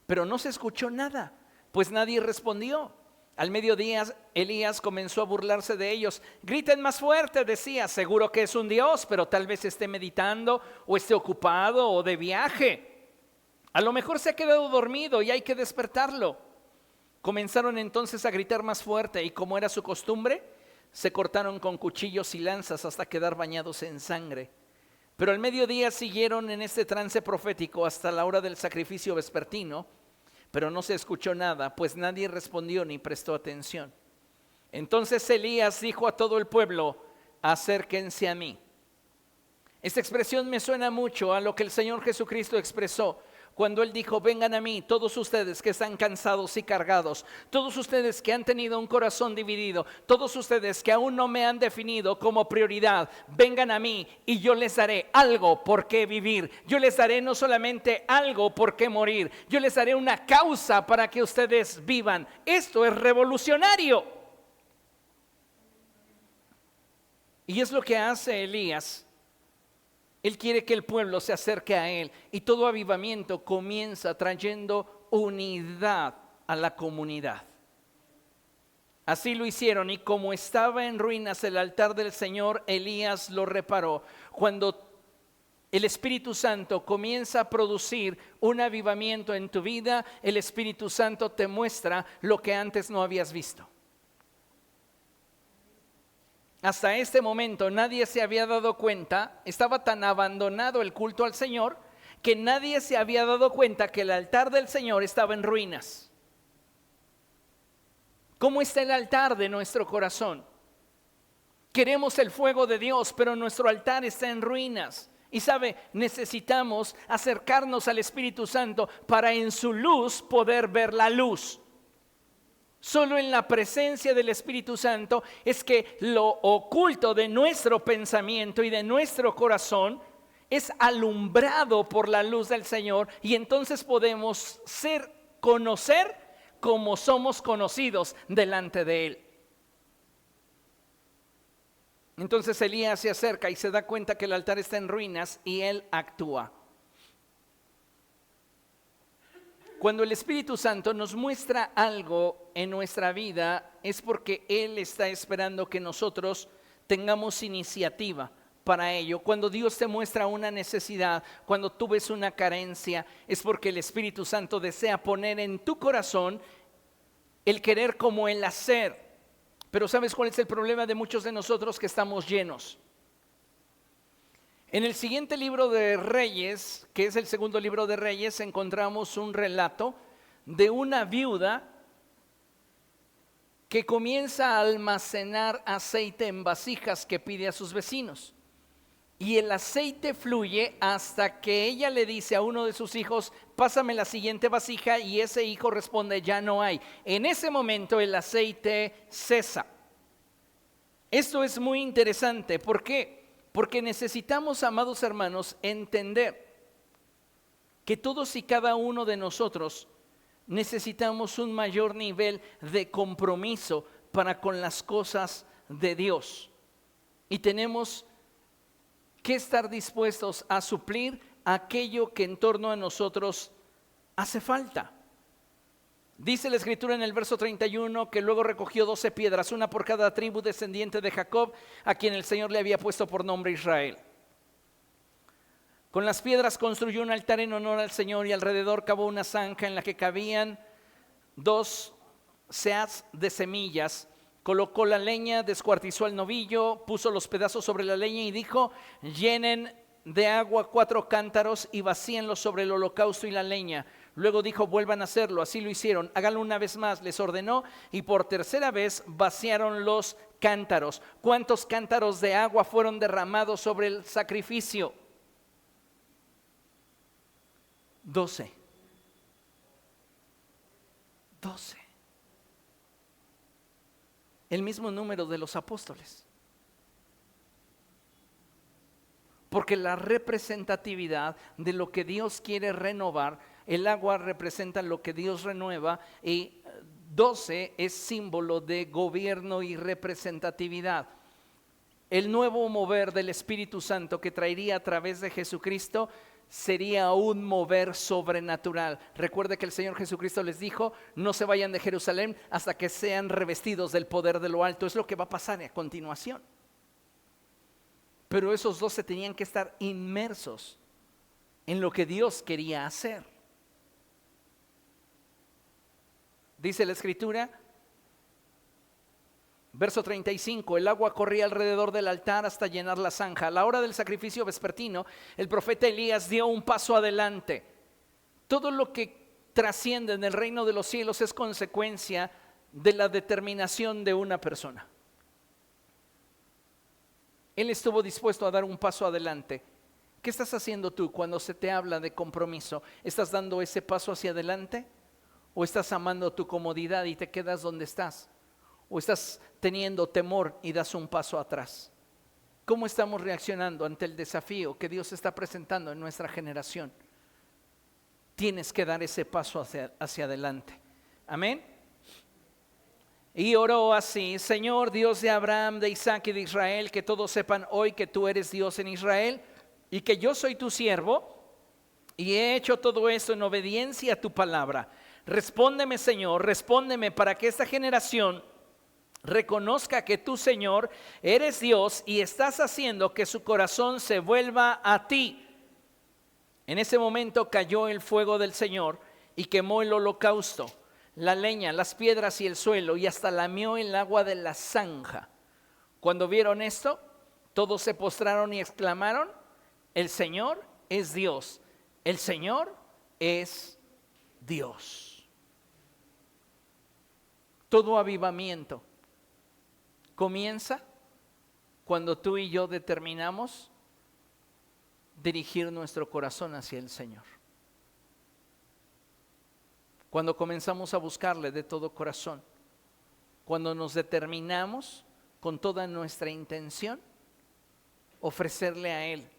Pero no se escuchó nada, pues nadie respondió. Al mediodía Elías comenzó a burlarse de ellos. Griten más fuerte, decía, seguro que es un Dios, pero tal vez esté meditando o esté ocupado o de viaje. A lo mejor se ha quedado dormido y hay que despertarlo. Comenzaron entonces a gritar más fuerte y como era su costumbre, se cortaron con cuchillos y lanzas hasta quedar bañados en sangre. Pero al mediodía siguieron en este trance profético hasta la hora del sacrificio vespertino, pero no se escuchó nada, pues nadie respondió ni prestó atención. Entonces Elías dijo a todo el pueblo, acérquense a mí. Esta expresión me suena mucho a lo que el Señor Jesucristo expresó cuando Él dijo: vengan a mí todos ustedes que están cansados y cargados, todos ustedes que han tenido un corazón dividido, todos ustedes que aún no me han definido como prioridad, vengan a mí y yo les daré algo por qué vivir. Yo les daré no solamente algo por qué morir, yo les daré una causa para que ustedes vivan. Esto es revolucionario. Y es lo que hace Elías. Él quiere que el pueblo se acerque a él, y todo avivamiento comienza trayendo unidad a la comunidad. Así lo hicieron, y como estaba en ruinas el altar del Señor, Elías lo reparó. Cuando el Espíritu Santo comienza a producir un avivamiento en tu vida, el Espíritu Santo te muestra lo que antes no habías visto. Hasta este momento nadie se había dado cuenta, estaba tan abandonado el culto al Señor, que nadie se había dado cuenta que el altar del Señor estaba en ruinas. ¿Cómo está el altar de nuestro corazón? Queremos el fuego de Dios, pero nuestro altar está en ruinas. Y sabe, necesitamos acercarnos al Espíritu Santo para en su luz poder ver la luz. Solo en la presencia del Espíritu Santo es que lo oculto de nuestro pensamiento y de nuestro corazón es alumbrado por la luz del Señor, y entonces podemos conocer como somos conocidos delante de Él. Entonces Elías se acerca y se da cuenta que el altar está en ruinas, y él actúa. Cuando el Espíritu Santo nos muestra algo en nuestra vida, es porque Él está esperando que nosotros tengamos iniciativa para ello. Cuando Dios te muestra una necesidad, cuando tú ves una carencia, es porque el Espíritu Santo desea poner en tu corazón el querer como el hacer. Pero ¿sabes cuál es el problema de muchos de nosotros? Que estamos llenos. En el siguiente libro de Reyes, que es el segundo libro de Reyes, encontramos un relato de una viuda que comienza a almacenar aceite en vasijas que pide a sus vecinos. Y el aceite fluye hasta que ella le dice a uno de sus hijos: pásame la siguiente vasija, y ese hijo responde: ya no hay. En ese momento el aceite cesa. Esto es muy interesante. ¿Por qué? Porque necesitamos, amados hermanos, entender que todos y cada uno de nosotros necesitamos un mayor nivel de compromiso para con las cosas de Dios. Y tenemos que estar dispuestos a suplir aquello que en torno a nosotros hace falta. Dice la Escritura en el verso 31 que luego recogió 12 piedras, una por cada tribu descendiente de Jacob, a quien el Señor le había puesto por nombre Israel. Con las piedras construyó un altar en honor al Señor, y alrededor cavó una zanja en la que cabían 2 seahs de semillas. Colocó la leña, descuartizó el novillo, puso los pedazos sobre la leña y dijo: llenen de agua 4 cántaros y vacíenlos sobre el holocausto y la leña. Luego dijo: vuelvan a hacerlo. Así lo hicieron. Háganlo una vez más, les ordenó, y por tercera vez vaciaron los cántaros. ¿Cuántos cántaros de agua fueron derramados sobre el sacrificio? 12. 12. El mismo número de los apóstoles. Porque la representatividad de lo que Dios quiere renovar, el agua representa lo que Dios renueva, y 12 es símbolo de gobierno y representatividad. El nuevo mover del Espíritu Santo que traería a través de Jesucristo sería un mover sobrenatural. Recuerde que el Señor Jesucristo les dijo: no se vayan de Jerusalén hasta que sean revestidos del poder de lo alto. Es lo que va a pasar a continuación. Pero esos 12 tenían que estar inmersos en lo que Dios quería hacer. Dice la Escritura, verso 35: el agua corría alrededor del altar hasta llenar la zanja. A la hora del sacrificio vespertino, el profeta Elías dio un paso adelante. Todo lo que trasciende en el reino de los cielos es consecuencia de la determinación de una persona. Él estuvo dispuesto a dar un paso adelante ¿Qué estás haciendo tú cuando se te habla de compromiso? ¿Estás dando ese paso hacia adelante? ¿O estás amando tu comodidad y te quedas donde estás? ¿O estás teniendo temor y das un paso atrás? ¿Cómo estamos reaccionando ante el desafío que Dios está presentando en nuestra generación? Tienes que dar ese paso hacia adelante. Amén. Y oró así: Señor Dios de Abraham, de Isaac y de Israel, que todos sepan hoy que tú eres Dios en Israel y que yo soy tu siervo y he hecho todo esto en obediencia a tu palabra. Respóndeme, Señor, respóndeme para que esta generación reconozca que tú, Señor, eres Dios y estás haciendo que su corazón se vuelva a ti. En ese momento cayó el fuego del Señor y quemó el holocausto, la leña, las piedras y el suelo, y hasta lamió el agua de la zanja. Cuando vieron esto, todos se postraron y exclamaron: el Señor es Dios, el Señor es Dios. Todo avivamiento comienza cuando tú y yo determinamos dirigir nuestro corazón hacia el Señor. Cuando comenzamos a buscarle de todo corazón, cuando nos determinamos con toda nuestra intención ofrecerle a Él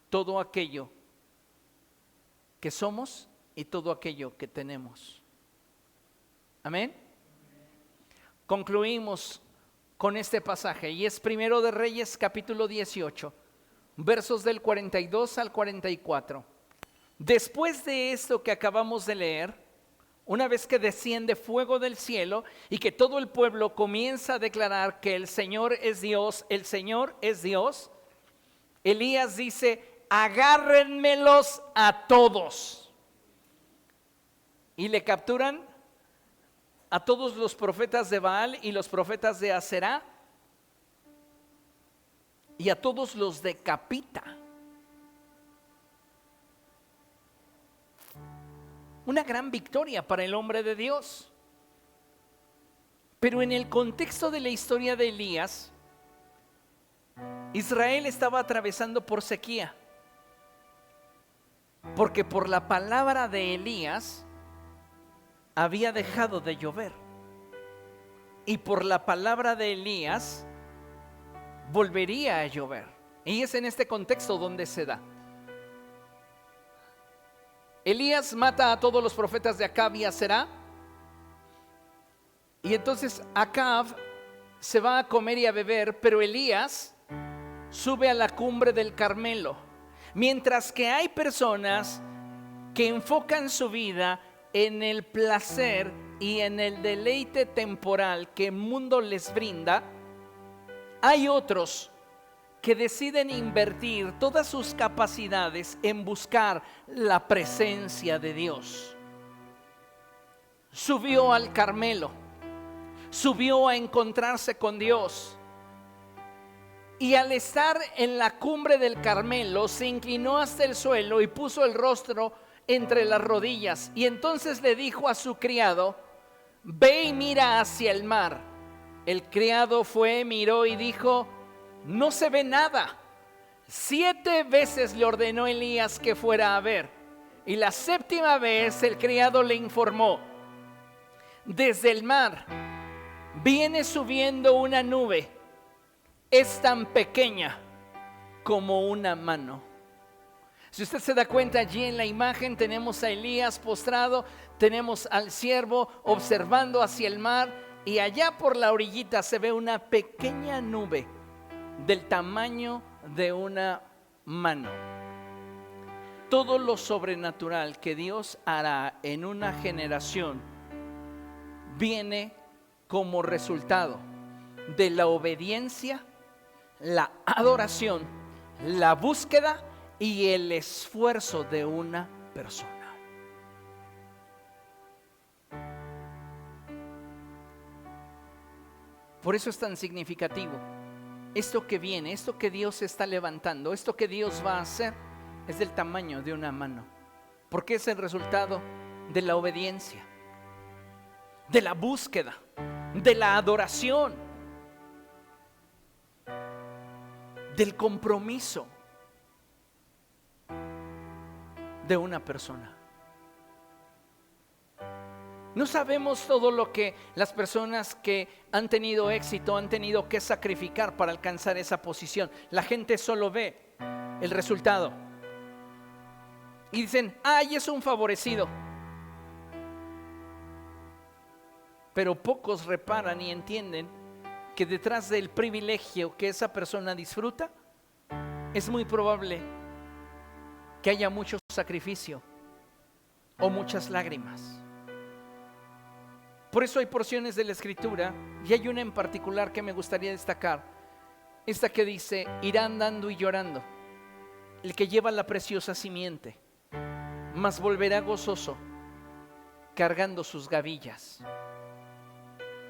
todo aquello que somos y todo aquello que tenemos. Amén. Concluimos con este pasaje y es Primero de Reyes capítulo 18, versos del 42 al 44. Después de esto que acabamos de leer, una vez que desciende fuego del cielo y que todo el pueblo comienza a declarar que el Señor es Dios, el Señor es Dios, Elías dice: agárrenmelos a todos. Y le capturan a todos los profetas de Baal y los profetas de Aserá, y a todos los decapita. Una gran victoria para el hombre de Dios. Pero en el contexto de la historia de Elías, Israel estaba atravesando por sequía, porque por la palabra de Elías había dejado de llover, y por la palabra de Elías volvería a llover. Y es en este contexto donde se da. Elías mata a todos los profetas de Acab y Aserá, y entonces Acab se va a comer y a beber, pero Elías sube a la cumbre del Carmelo. Mientras que hay personas que enfocan su vida en el placer y en el deleite temporal que el mundo les brinda, hay otros que deciden invertir todas sus capacidades en buscar la presencia de Dios. Subió al Carmelo, subió a encontrarse con Dios, y al estar en la cumbre del Carmelo se inclinó hasta el suelo y puso el rostro entre las rodillas, y entonces le dijo a su criado: ve y mira hacia el mar. El criado fue, miró y dijo: no se ve nada. 7 veces le ordenó Elías que fuera a ver, y la 7ª vez el criado le informó: desde el mar viene subiendo una nube, es tan pequeña como una mano. Si usted se da cuenta, allí en la imagen tenemos a Elías postrado, tenemos al siervo observando hacia el mar, y allá por la orillita se ve una pequeña nube del tamaño de una mano. Todo lo sobrenatural que Dios hará en una generación viene como resultado de la obediencia, la adoración, la búsqueda y el esfuerzo de una persona. Por eso es tan significativo. Esto que viene, esto que Dios está levantando, esto que Dios va a hacer, es del tamaño de una mano, porque es el resultado de la obediencia, de la búsqueda, de la adoración, del compromiso. de una persona. No sabemos todo lo que las personas que han tenido éxito han tenido que sacrificar para alcanzar esa posición. La gente solo ve el resultado y dicen, ¡ay, es un favorecido! Pero pocos reparan y entienden que detrás del privilegio que esa persona disfruta, es muy probable que haya mucho sacrificio o muchas lágrimas. Por eso hay porciones de la Escritura, y hay una en particular que me gustaría destacar, esta que dice, irá andando y llorando el que lleva la preciosa simiente, mas volverá gozoso cargando sus gavillas.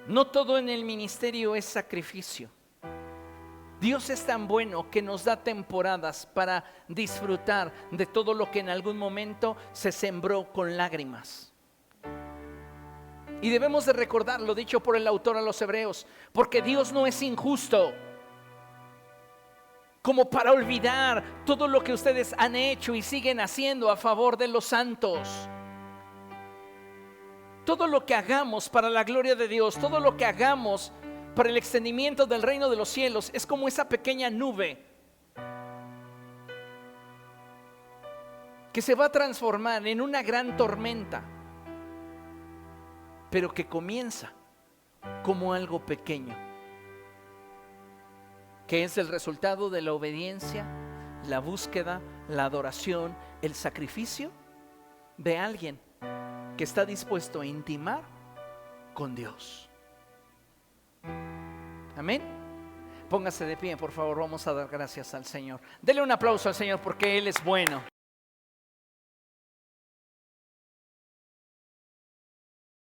No todo en el ministerio es sacrificio. Dios es tan bueno que nos da temporadas para disfrutar de todo lo que en algún momento se sembró con lágrimas. Y debemos de recordar lo dicho por el autor a los Hebreos, porque Dios no es injusto como para olvidar todo lo que ustedes han hecho y siguen haciendo a favor de los santos. Todo lo que hagamos para la gloria de Dios, todo lo que hagamos para el extendimiento del reino de los cielos, es como esa pequeña nube que se va a transformar en una gran tormenta, pero que comienza como algo pequeño, que es el resultado de la obediencia, la búsqueda, la adoración, el sacrificio de alguien que está dispuesto a intimar con Dios. Amén. Póngase de pie, por favor, vamos a dar gracias al Señor. Dele un aplauso al Señor porque Él es bueno.